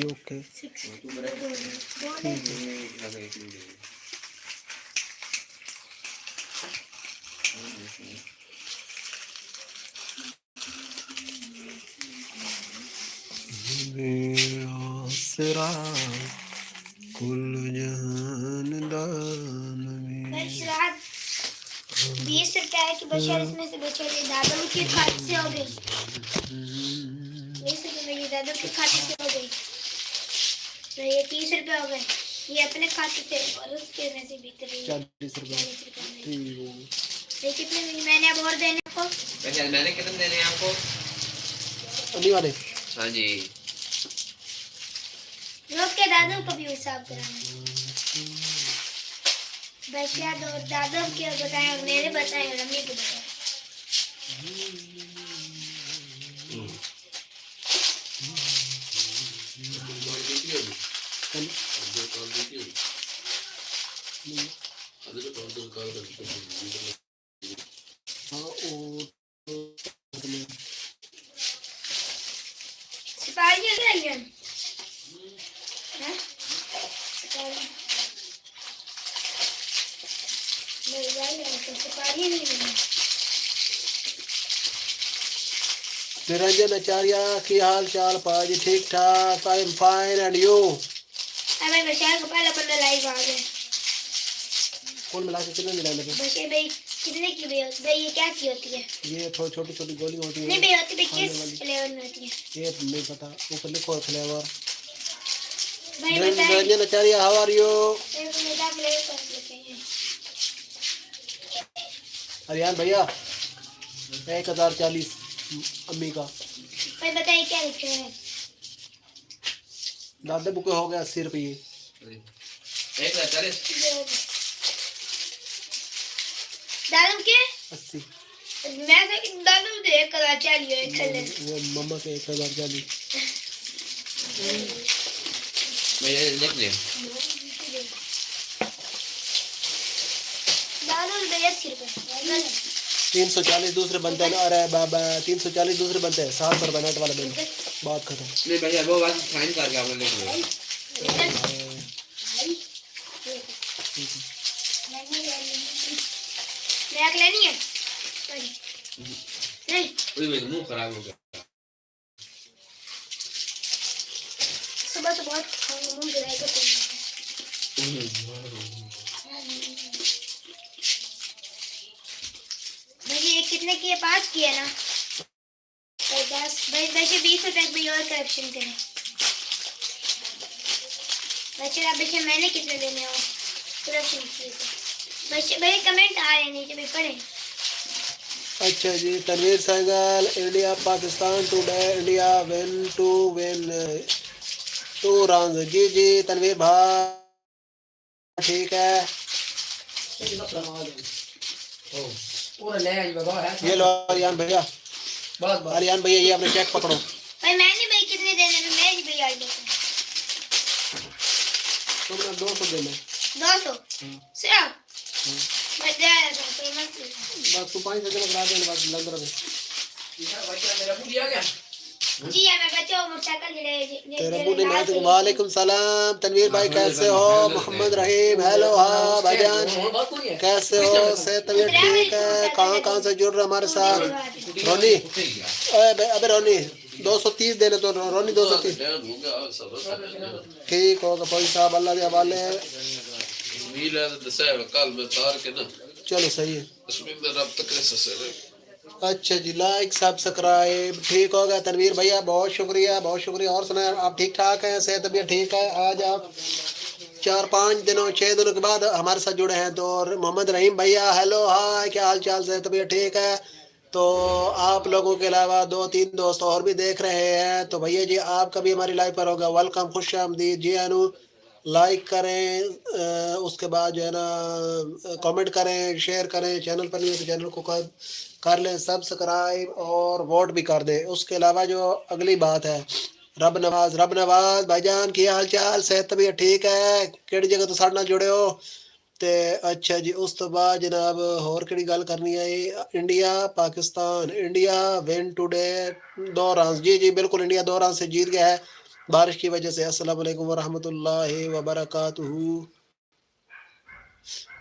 Okay سرا کل جہان دان میں 20 روپے کی بشر اس میں سے بچے دادوں کی کھاتے سے ہو گئی 20 روپے میری دادوں کے کھاتے سے ہو گئی تو یہ 30 روپے ہو گئے یہ اپنے کھاتے سے اور اس کے میں سے بھی 40 روپے یہ کتنے میں نے اب اور دینے کو میں نے کتنے دینے ہیں آپ کو ابھی والے ہاں جی روک کے دادوں کو بھی حساب کرانا بشیا اور دادوں کے بتائیں اور میرے بتائیں اور امی کو بتائیں سپاہیاں لائیں سپاہی نہیں لیں نرنجن اچاریہ کی حال چال پاجی ٹھیک ٹھاک I am fine and you بھائی بشیر کو پہلا بندہ لائیو آ گیا کل ملا کے کتنے ملا لگے بشیر بھائی کتنے کی بھی ہوتی بھائی یہ کیا کی ہوتی ہے یہ چھوٹی چھوٹی گولی ہوتی نہیں ہے بھائی ہوتی بھائی کس فلیور میں ہوتی ہے یہ نہیں پتا اوپر لکھو فلیور بھائی بتائیں Niranjan Acharya how are you میرا فلیور کون لکھے ہیں اریان بھیا 1040 امی کا بھائی بتائیے کیا لکھے ہیں دادا بکے ہو گیا 80 روپے 140 دادم کے 80 میں سے دادم دے 1040 ایک کھلے وہ مما کے 1040 میں نے لکھ لیا دادم دے 80 روپے 340 دوسرے بنتے ہیں ارے بابا 340 دوسرے بنتے ہیں 700 روپے نیٹ والا بن بات ختم نہیں بھیا وہ بات سائن کر کے آپ نے لکھ لیا بیگ لینی ہے نہیں منہ خراب ہو گیا صبح سے بہت منہ گرائے گا بھائی یہ کتنے کی ہے 5 کی ہے نا بس بھائی ویسے 20 روپے بھی اور کرپشن کریں بچے آپ دیکھیں میں نے کتنے دینے ہو کرپشن کی بچے بھائی کمنٹ آ رہے ہیں نیچے بھی پڑھیں اچھا جی Tanveer Sehgal India Pakistan today India won two one 2 runs جی جی تنویر بھائی ٹھیک ہے یہ لو آریان بھیا آریان بھیا یہ اپنے چیک پکڑو بھائی میں نے بھائی کتنے دینے میں بھی بھائی آئی دیکھوں تم نے 200 دینا 200 صرف میں دے رہا تھا کوئی مسئلہ بس تو 5 سیکنڈ کرا دیں بس لندر میں جی میں بچوں موٹر سائیکل تیرے ابو نے میں وعلیکم السلام تنویر بھائی کیسے ہو محمد رحیم ہیلو ہاں بھائی جان کیسے ہو صحت طبیعت ٹھیک ہے کہاں سے جڑ رہے ہمارے ساتھ رونی ابے رونی 230 دینے تو رونی 230 ٹھیک ہوگا بھائی صاحب اللہ کے حوالے چلو صحیح ہے اچھا جی لائک سبسکرائب ٹھیک ہوگا تنویر بھیا بہت شکریہ اور سنیں آپ ٹھیک ٹھاک ہیں صحت طبیعت ٹھیک ہے آج آپ 4-5 دنوں 6 دنوں کے بعد ہمارے ساتھ جڑے ہیں تو محمد رحیم بھیا ہیلو ہائے کیا حال چال صحت طبیعت ٹھیک ہے تو آپ لوگوں کے علاوہ 2-3 دوست اور بھی دیکھ رہے ہیں تو بھیا جی آپ کا بھی ہماری لائف پر ہوگا ویلکم خوش آمدید جی انو لائک کریں اس کے بعد جو ہے نا کامنٹ کریں شیئر کریں چینل پر نہیں ہے تو چینل کو کر لیں سبسکرائب اور ووٹ بھی کر دیں اس کے علاوہ جو اگلی بات ہے رب نواز بھائی جان کی حال چال صحت طبیعت ٹھیک ہے کیڑی جگہ تو ساڑھے نال جڑے ہو ਤੇ ਅੱਛਾ ਜੀ ਉਸ ਤੋਂ ਬਾਅਦ ਜਨਾਬ ਹੋਰ ਕਿਹੜੀ ਗੱਲ ਕਰਨੀ ਹੈ India Pakistan India win today 2 run जी जी बिल्कुल इंडिया 2 रन से जीत गया है बारिश की वजह से। अस्सलाम वालेकुम वरहमतुल्लाहि वबरकातुहू।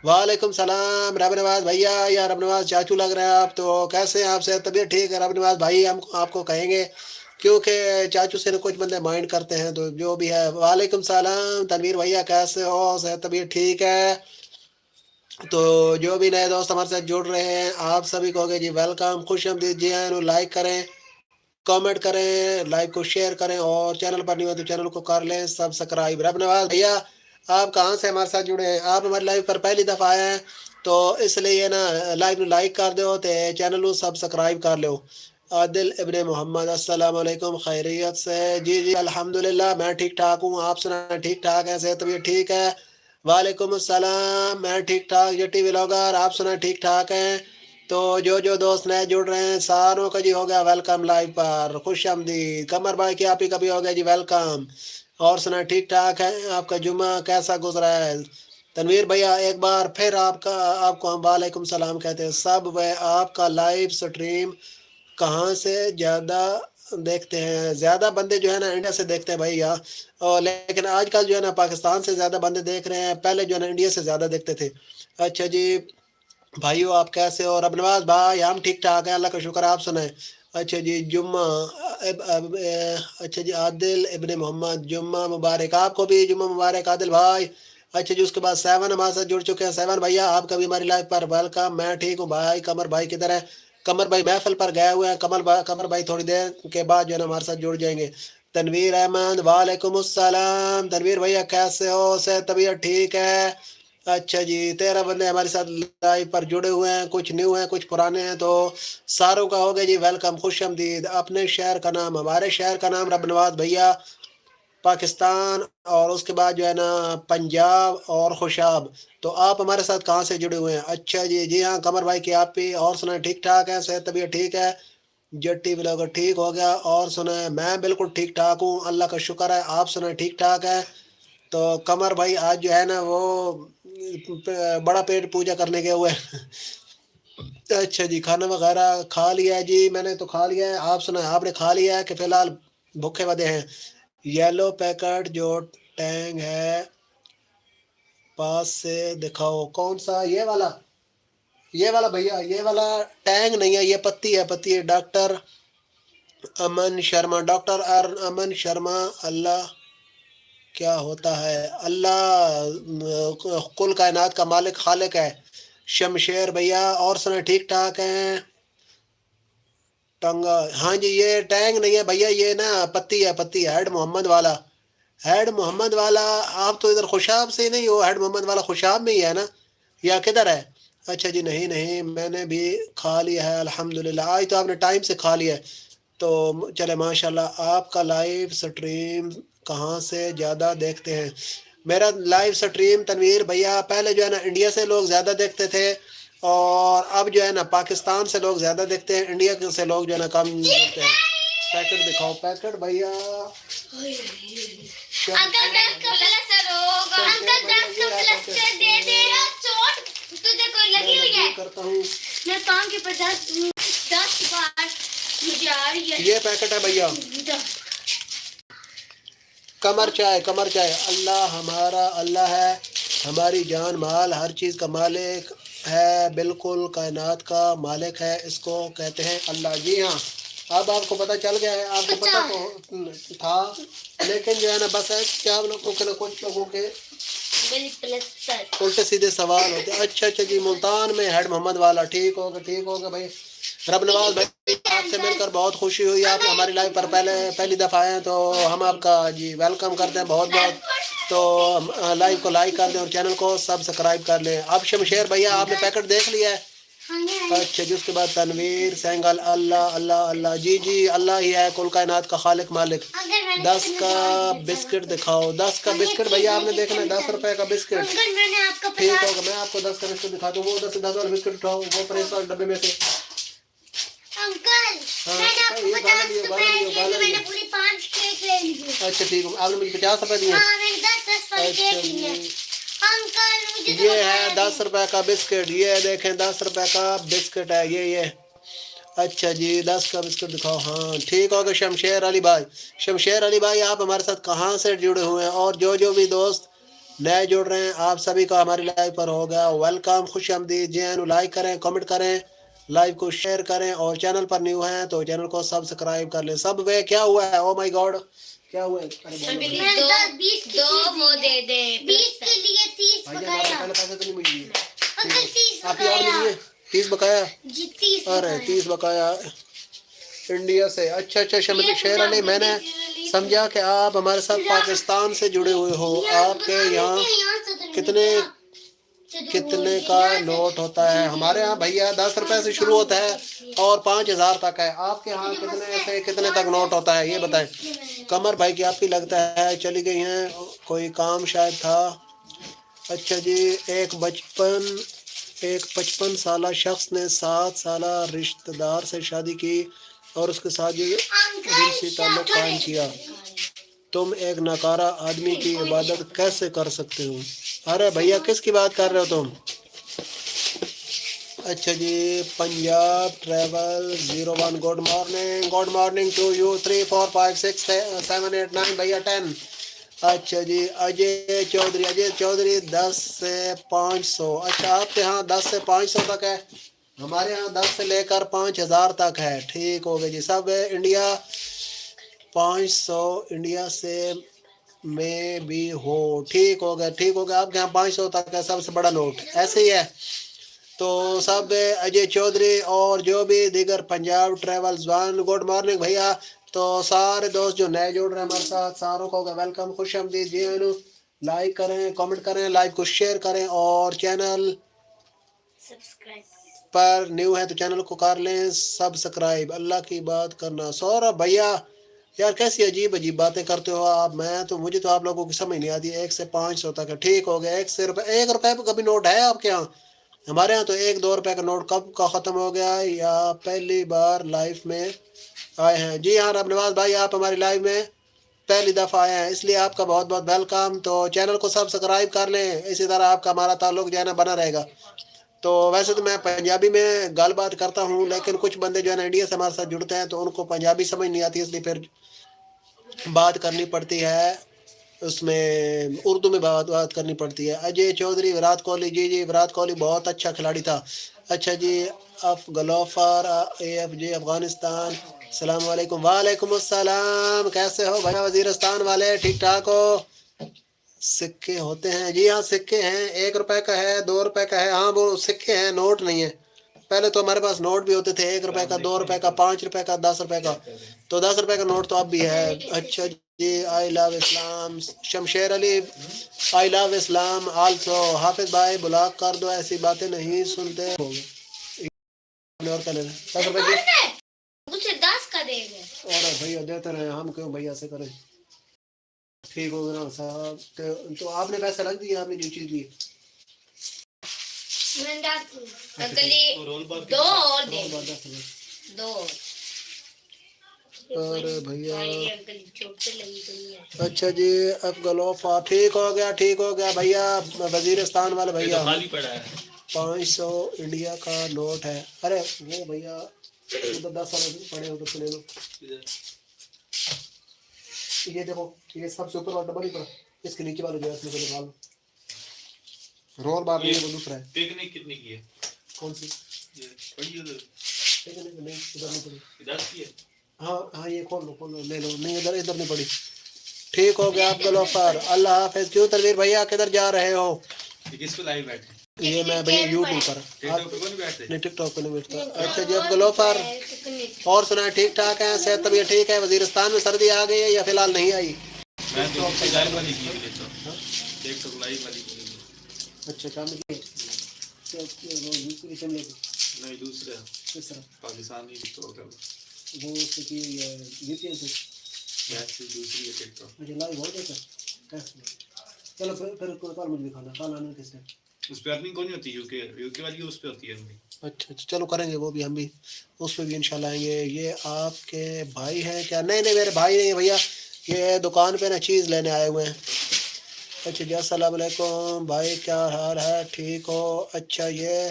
वालेकुम सलाम रब नवाज भैया या रब नवाज चाचू लग रहे हैं आप, तो कैसे हैं आप? से तबीयत ठीक है रब नवाज भाई? हम आपको कहेंगे क्योंकि चाचू से कुछ बंदे माइंड करते हैं, तो जो भी है। वालेकुम सलाम तनवीर भैया कैसे हो? से तबीयत ठीक है? तो जो भी नए दोस्त हमारे साथ जुड़ रहे हैं आप सभी को जी वेलकम, खुश आमदीद जी हैं। लाइक करें, कमेंट करें, लाइक को शेयर करें और चैनल पर नहीं हो तो चैनल को कर लें सब्सक्राइब। रब नवाज भैया आप कहाँ से हमारे साथ जुड़े हैं? आप हमारे लाइव पर पहली दफ़ा आए हैं तो इसलिए ना लाइव लाइक कर दो तो चैनल को सब्सक्राइब कर लो। आदिल इब्ने मोहम्मद अस्सलाम वालेकुम, खैरियत से? जी जी अल्हम्दुलिल्लाह मैं ठीक ठाक हूँ, आप सुना ठीक ठाक है? सेहत तबीयत ठीक है? वालेकुम अस्सलाम मैं ठीक ठाक। जटी व्लॉगर आप सुना ठीक ठाक हैं? तो जो दोस्त नए जुड़ रहे हैं सारों का जी हो गया वेलकम लाइव पर, खुश आमदीद। कमर भाई की आप ही कभी हो गया जी वेलकम। और सुना ठीक ठाक है? आपका जुम्मा कैसा गुजरा है? तनवीर भैया एक बार फिर आपको हम वालेकुम सलाम कहते हैं सब। वह आपका लाइव स्ट्रीम कहाँ से ज़्यादा देखते हैं? ज़्यादा बंदे जो है ना इंडिया से देखते हैं भैया, और लेकिन आजकल जो है ना पाकिस्तान से ज़्यादा बंदे देख रहे हैं, पहले जो है ना इंडिया से ज़्यादा देखते थे। अच्छा जी भाइयों आप कैसे हो? रब नवाज भाई हम ठीक ठाक हैं, अल्लाह का शुक्र, आप सुनाएं? अच्छा जी जुम्मा अच्छा जी आदिल इब्ने मोहम्मद जुम्मा मुबारक, आपको भी जुम्मा मुबारक आदिल भाई। अच्छा जी उसके बाद 7 हमारे साथ जुड़ चुके हैं। 7 भैया आपका भी हमारी लाइफ पर वेलकम। मैं ठीक हूँ भाई। कमर भाई किधर है? कमर भाई महफिल पर गए हुए हैं। कमर भाई थोड़ी देर के बाद जो है ना हमारे साथ जुड़ जाएंगे। तनवीर अहमद वालेकुम अस्सलाम। तनवीर भैया कैसे हो? से तबीयत ठीक है? अच्छा जी 13 बंदे हमारे साथ लाइव पर जुड़े हुए हैं, कुछ न्यू हैं कुछ पुराने हैं, तो सारों का हो गया जी वेलकम, खुश आमदीद। अपने शहर का नाम? हमारे शहर का नाम रब नवाज भैया पाकिस्तान, और उसके बाद जो है ना पंजाब और खुशाब। तो आप हमारे साथ कहाँ से जुड़े हुए हैं? अच्छा जी जी हाँ कमर भाई की आप भी। और सुना ठीक ठाक है? सेहत तबीयत ठीक है? जट्टी ब्लॉगर ठीक हो गया। और सुना मैं बिल्कुल ठीक ठाक हूँ, अल्लाह का शुक्र है। आप सुना ठीक ठाक है? तो कमर भाई आज जो है ना वो बड़ा पेट पूजा करने गए हुए हैं। अच्छा जी खाना वगैरह खा लिया है? जी मैंने तो खा लिया है। आप सुना आपने खा लिया है कि फिलहाल भूखे वधे हैं? येलो पैकेट जो टैंग है पास से दिखाओ, कौन सा? ये वाला भैया, ये वाला टैंग नहीं है, ये पत्ती है, पत्ती है। डॉक्टर अमन शर्मा, डॉक्टर अमन शर्मा। अल्लाह क्या होता है? अल्लाह कुल कायनात का मालिक खालिक है। शमशेर भैया और सुना ठीक ठाक हैं? टंगा हाँ जी ये टैंग नहीं है भैया, ये ना पत्ती है, पत्ती है। हेड मोहम्मद वाला, हेड मोहम्मद वाला। आप तो इधर खुशाब से नहीं हो? हेड मोहम्मद वाला खुशाब में ही है ना, या किधर है? अच्छा जी नहीं नहीं मैंने भी खा लिया है अल्हम्दुलिल्लाह। आज तो आपने टाइम से खा लिया है, तो चले माशाल्लाह। आपका लाइव स्ट्रीम कहाँ से ज़्यादा देखते हैं? मेरा लाइव स्ट्रीम तनवीर भैया पहले जो है ना इंडिया से लोग ज़्यादा देखते थे, और अब जो है ना पाकिस्तान से लोग ज़्यादा देखते हैं, इंडिया से लोग जो है ना कम देखते हैं। पैकेट दिखाओ, पैकेट भैया। अंकल 10 का प्लस्तर होगा, अंकल 10 का प्लस्तर दे दे। चोट तुझे कोई लगी हुई है? करता हूँ मैं काम के 10 बार मुझे आ रही है। ये पैकेट है भैया। कमर चाय, कमर चाय। अल्लाह हमारा अल्लाह है, हमारी जान माल हर चीज़ का मालिक है, बिल्कुल कायनात का मालिक है, इसको कहते हैं अल्लाह। जी हाँ अब आपको पता चल गया है, आपको पता तो था लेकिन जो है ना बस है क्या लोगों के, कुछ लोगों के उल्टे सीधे सवाल होते हैं। अच्छा अच्छा जी मुल्तान में हेड मोहम्मद वाला, ठीक होगा भाई। रब नवाज भाई आपसे मिलकर बहुत खुशी हुई। आप हमारी लाइव पर पहली दफ़ा आए हैं तो हम आपका जी वेलकम करते हैं बहुत बहुत। तो लाइव को लाइक कर दें और चैनल को सब्सक्राइब कर लें। अब शमशेर भैया आपने पैकेट देख लिया है? अच्छा जी उसके बाद तनवीर सेंगल। अल्लाह अल्लाह अल्लाह जी जी अल्लाह ही है कुल कायनात का खालिक मालिक। 10 का बिस्किट दिखाओ, 10 का बिस्किट भैया आपने देखना है, 10 रुपए का बिस्किट। ठीक होगा मैं आपको 10 का बिस्किट दिखा दूँ। वो 10 वाला बिस्किट उठाओ, वो प्रेस वाले डब्बे में से। अंकल मैंने आपको 50 रुपए दिए, मैंने पूरी 5 केक ले ली। अच्छा ठीक है आपने मुझे 50 रुपए दिए? हाँ मैंने 10 वाले केक लिए। अंकल मुझे یہ ہے 10 روپے کا بسکٹ. یہ دیکھیں 10 روپے کا بسکٹ ہے یہ. اچھا جی 10 کا بسکٹ دکھاؤ. ہاں ٹھیک ہوگا. شمشیر علی بھائی، شمشیر علی بھائی آپ ہمارے ساتھ کہاں سے جڑے ہوئے ہیں؟ اور جو بھی دوست نئے جڑ رہے ہیں آپ سبھی کا ہماری لائف پر ہوگا ویلکم، خوش آمدید. جی لائک کریں، کمنٹ کریں، لائیو کو شیئر کریں، اور چینل پر نیو ہیں تو چینل کو سبسکرائب کر لیں. سب وے کیا ہوا ہے؟ او مائی گاڈ کیا ہوا ہے؟ دو وہ دے دے 20 کے لیے 30 بقایا. پہلے پیسے تو نہیں مجھے دیے. انکل 30 آپ کی اور نہیں دیے؟ 30 بقایا. جی 30 ارے 30 بقایا انڈیا سے. اچھا شمشیر علی میں نے سمجھا کہ آپ ہمارے ساتھ پاکستان سے جڑے ہوئے ہو. آپ کے یہاں کتنے کا نوٹ ہوتا ہے؟ ہمارے یہاں بھیا 10 روپے سے شروع ہوتا ہے اور 5000 تک ہے. آپ کے ہاں کتنے سے کتنے تک نوٹ ہوتا ہے یہ بتائیں. قمر بھائی کی آپ کی لگتا ہے چلی گئی ہیں، کوئی کام شاید تھا. اچھا جی ایک 55 سالہ شخص نے 7 سالہ رشتہ دار سے شادی کی اور اس کے ساتھ جنسی تعلق قائم کیا. تم ایک ناکارہ آدمی کی عبادت کیسے کر سکتے ہو؟ ارے بھیا کس کی بات کر رہے ہو تم؟ اچھا جی Punjab travel 01 good morning to you. 3 4 5 6 7 8 9 بھیا 10. اچھا جی اجے چودھری 10 سے 500. اچھا آپ کے ہاں 10 سے 500 تک ہے، ہمارے ہاں 10 سے لے کر 5000 تک ہے. ٹھیک ہو گیا جی. سب انڈیا 500 انڈیا سے میں بھی ہو. ٹھیک ہو گیا. آپ کے یہاں 500 تک ہے سب سے بڑا نوٹ، ایسے ہی ہے. تو سب اجے چودھری اور جو بھی دیگر پنجاب ٹریولز 1 گڈ مارننگ بھیا. تو سارے دوست جو نئے جڑ رہے ہیں ہمارے ساتھ ساروں کو ویلکم، خوش آمدید. جی لائک کریں، کمنٹ کریں، لائیو کو شیئر کریں، اور چینل پر نیو ہے تو چینل کو کر لیں سبسکرائب. اللہ کی بات کرنا. سورب بھیا یار کیسی عجیب باتیں کرتے ہو آپ. مجھے تو آپ لوگوں کی سمجھ نہیں آتی. 1 سے 500 تک ہے. ٹھیک ہو گیا. 1 روپے پہ کبھی نوٹ ہے آپ کے یہاں؟ ہمارے ہاں تو 1-2 روپے کا نوٹ کب کا ختم ہو گیا یا پہلی بار لائف میں آئے ہیں؟ جی ہاں رب نواز بھائی آپ ہماری لائف میں پہلی دفعہ آئے ہیں اس لیے آپ کا بہت بہت ویلکم. تو چینل کو سبسکرائب کر لیں، اسی طرح آپ کا ہمارا تعلق جو ہے نا بنا رہے گا. تو ویسے تو میں پنجابی میں گال بات کرتا ہوں، لیکن کچھ بندے جو ہے نا انڈیا سے ہمارے ساتھ جڑتے ہیں تو ان کو پنجابی سمجھ نہیں آتی، اس لیے پھر بات کرنی پڑتی ہے اس میں اردو میں بات کرنی پڑتی ہے. اجے چودھری وراٹ کوہلی. جی وراٹ کوہلی بہت اچھا کھلاڑی تھا. اچھا جی گلوفر AF جی افغانستان. السلام علیکم. وعلیکم السلام. کیسے ہو بھائی وزیرستان والے؟ ٹھیک ٹھاک ہو؟ سکے ہوتے ہیں؟ جی ہاں سکے ہیں. 1 روپے کا ہے، 2 روپے کا ہے. ہاں وہ سکے ہیں، نوٹ نہیں ہے. پہلے تو ہمارے پاس نوٹ بھی ہوتے تھے 1 روپے کا، 2 روپے کا، 5 روپے کا، 10 روپے کا. تو 10 روپے کا نوٹ تو اب بھی ہے. اچھا جی آئی لو اسلام. شمشیر علی آئی لو اسلام آلسو. حافظ بھائی بلاک کر دو، ایسی باتیں نہیں سنتے. اور کیا لینا 10 روپے کی اسے 10 کا دے گا. اور بھیا دیتے رہے، ہم کیوں بھیا سے کریں. ٹھیک ہو گیا صاحب. تو آپ نے پیسے رکھ دیے، آپ نے جو چیز دی. دو اور دے دو. اور بھیا اچھا جی افغلوفا. ٹھیک ہو گیا بھیا وزیرستان والے بھیا. 500 انڈیا کا نوٹ ہے. ارے وہ بھیا ادھر 10 سال پڑے ادھر سے لے لو. یہ دیکھو یہ سب سے اوپر والا ڈبل ہی پڑا، اس کے نیچے والا جو ہے اس میں سے نکال لو. رول بار نہیں ہے، وہ دوسرا ہے. پکنک کتنے کی ہے؟ کون سی پڑی ادھر؟ نہیں ادھر نہیں پڑی. ہاں یہ کھول لو لے لو. نہیں ادھر نہیں پڑی. ٹھیک ہو گیا آپ گلوفر. اللہ حافظ. کیوں تنویر بھیا کدھر جا رہے ہو؟ کس پہ لائیو بیٹھے؟ یہ میں بھیا یوٹیوب پر. نہیں ٹک ٹاک پہ نہیں بیٹھتا. اچھا جی اب گلوفر اور سنا ہے ٹھیک ٹھاک ہے؟ صحت طبیعت ٹھیک ہے؟ وزیرستان میں سردی آ گئی ہے یا فی الحال نہیں آئی؟ اچھا کام نہیں دوسرا پاکستانی وہ چلو پھر کل مجھے دکھانا کل آنے کس نے اس پہ ارننگ کون ہوتی ہے یو کے والی اس پہ ہوتی ہے ارننگ. اچھا چلو کریں گے وہ بھی، ہم بھی اس پہ بھی انشاءاللہ آئیں گے. یہ آپ کے بھائی ہیں کیا؟ نہیں میرے بھائی نہیں بھیا، یہ دکان پہ نا چیز لینے آئے ہوئے ہیں. اچھا جی السلام علیکم بھائی کیا حال ہے ٹھیک ہو اچھا یہ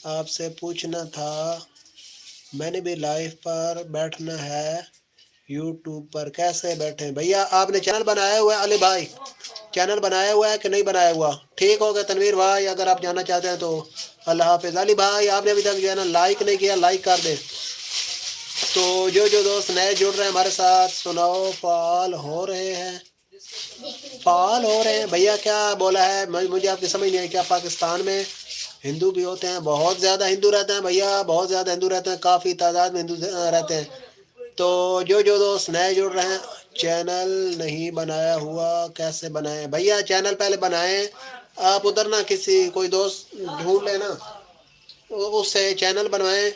آپ سے پوچھنا تھا میں نے بھی لائف پر بیٹھنا ہے یوٹیوب پر کیسے بیٹھیں بھیا آپ نے چینل بنایا ہوا ہے علی بھائی چینل بنایا ہوا ہے کہ نہیں بنایا ہوا ٹھیک ہوگا تنویر بھائی اگر آپ جانا چاہتے ہیں تو اللہ حافظ علی بھائی آپ نے ابھی تک جو ہے نا لائک نہیں کیا لائک کر دیں تو جو دوست نئے جڑ رہے ہیں ہمارے ساتھ سناؤ فعال ہو رہے ہیں فعال ہو رہے ہیں بھیا کیا بولا ہے مجھے آپ کی سمجھ نہیں ہے کیا پاکستان میں ہندو بھی ہوتے ہیں بہت زیادہ ہندو رہتے ہیں بھیا بہت زیادہ ہندو رہتے ہیں کافی تعداد میں ہندو رہتے ہیں تو جو دوست نئے جڑ رہے ہیں چینل نہیں بنایا ہوا کیسے بنائیں بھیا چینل پہلے بنائیں آپ ادھر نا کسی کوئی دوست ڈھونڈ لیں نا اس سے چینل بنوائیں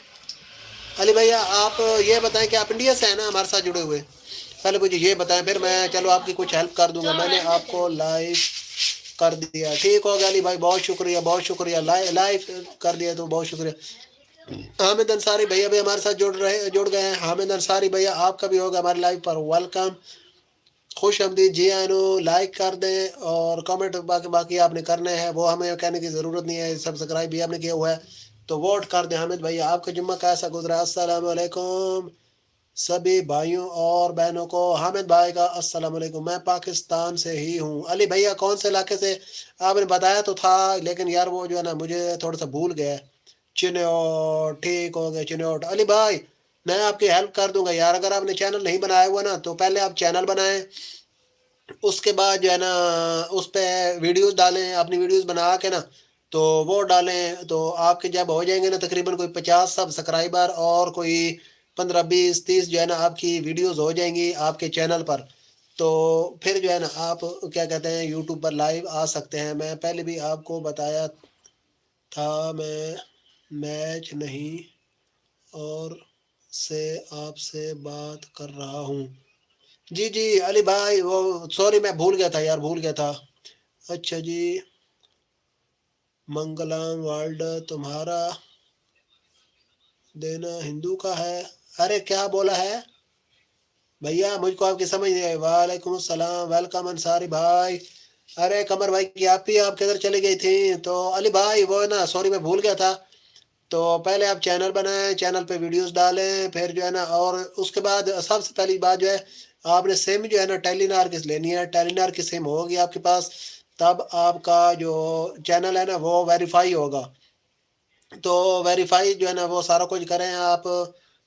علی بھیا آپ یہ بتائیں کہ آپ انڈیا سے ہیں نا ہمارے ساتھ جڑے ہوئے پہلے مجھے یہ بتائیں پھر میں چلو آپ کی کچھ ہیلپ کر دوں گا میں نے آپ کو لائیو کر دیا ٹھیک ہوگا علی بھائی بہت شکریہ لائیو کر دیا تو بہت شکریہ حامد انصاری بھیا بھی ہمارے ساتھ جڑ گئے ہیں حامد انصاری بھیا آپ کا بھی ہوگا ہمارے لائیو پر ویلکم خوش آمدید جی آئینو لائک کر دیں اور کمنٹ باقی آپ نے کرنے ہیں وہ ہمیں کہنے کی ضرورت نہیں ہے سبسکرائب بھی آپ نے کیا ہوا ہے تو ووٹ کر دیں حامد بھائی آپ کا جمعہ کیسا گزرا السلام علیکم سبھی بھائیوں اور بہنوں کو حامد بھائی کا السلام علیکم میں پاکستان سے ہی ہوں علی بھیا کون سے علاقے سے آپ نے بتایا تو تھا لیکن یار وہ جو ہے نا مجھے تھوڑا سا بھول گیا چنوٹ ٹھیک ہو گیا چنوٹ علی بھائی میں آپ کی ہیلپ کر دوں گا یار اگر آپ نے چینل نہیں بنایا ہوا نا تو پہلے آپ چینل بنائیں اس کے بعد جو ہے نا اس پہ ویڈیوز ڈالیں اپنی ویڈیوز بنا کے نا تو وہ ڈالیں تو آپ کے جب ہو جائیں گے نا تقریباً کوئی 50 سبسکرائبر اور کوئی 15 20 30 جو ہے نا آپ کی ویڈیوز ہو جائیں گی آپ کے چینل پر تو پھر جو ہے نا آپ کیا کہتے ہیں یوٹیوب پر لائیو آ سکتے ہیں میں پہلے بھی آپ کو بتایا تھا میں میچ نہیں اور سے آپ سے بات کر رہا ہوں جی علی بھائی وہ سوری میں بھول گیا تھا یار بھول گیا تھا اچھا جی منگلم ورلڈ تمہارا دینا ہندو کا ہے ارے کیا بولا ہے بھیا مجھ کو آپ کی سمجھ نہیں آئی وعلیکم السلام ویلکم انصاری بھائی ارے قمر بھائی کی آپ کدھر چلی گئی تھی تو علی بھائی وہ نا سوری میں بھول گیا تھا تو پہلے آپ چینل بنائیں چینل پہ ویڈیوز ڈالیں پھر جو ہے نا اور اس کے بعد سب سے پہلی بات جو ہے آپ نے سم جو ہے نا ٹیلی نار کی لینی ہے ٹیلی نار کی سم ہوگی آپ کے پاس تب آپ کا جو چینل ہے نا وہ ویریفائی ہوگا تو ویریفائی جو ہے نا وہ سارا کچھ کریں آپ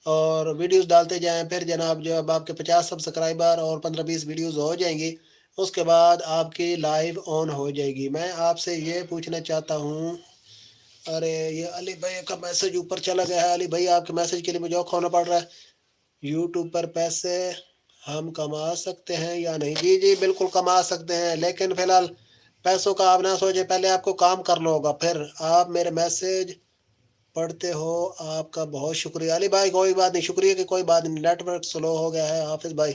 اور ویڈیوز ڈالتے جائیں پھر جناب جب آپ کے 50 سبسکرائبر اور 15 20 ویڈیوز ہو جائیں گی اس کے بعد آپ کی لائیو آن ہو جائے گی میں آپ سے یہ پوچھنا چاہتا ہوں ارے یہ علی بھائی کا میسج اوپر چلا گیا ہے علی بھائی آپ کے میسج کے لیے مجھے کھونا پڑ رہا ہے یوٹیوب پر پیسے ہم کما سکتے ہیں یا نہیں جی بالکل کما سکتے ہیں لیکن فی الحال پیسوں کا آپ نہ سوچیں پہلے آپ کو کام کرنا ہوگا پھر آپ میرے میسج پڑھتے ہو آپ کا بہت شکریہ علی بھائی کوئی بات نہیں شکریہ کہ کوئی بات نہیں نیٹ ورک سلو ہو گیا ہے حافظ بھائی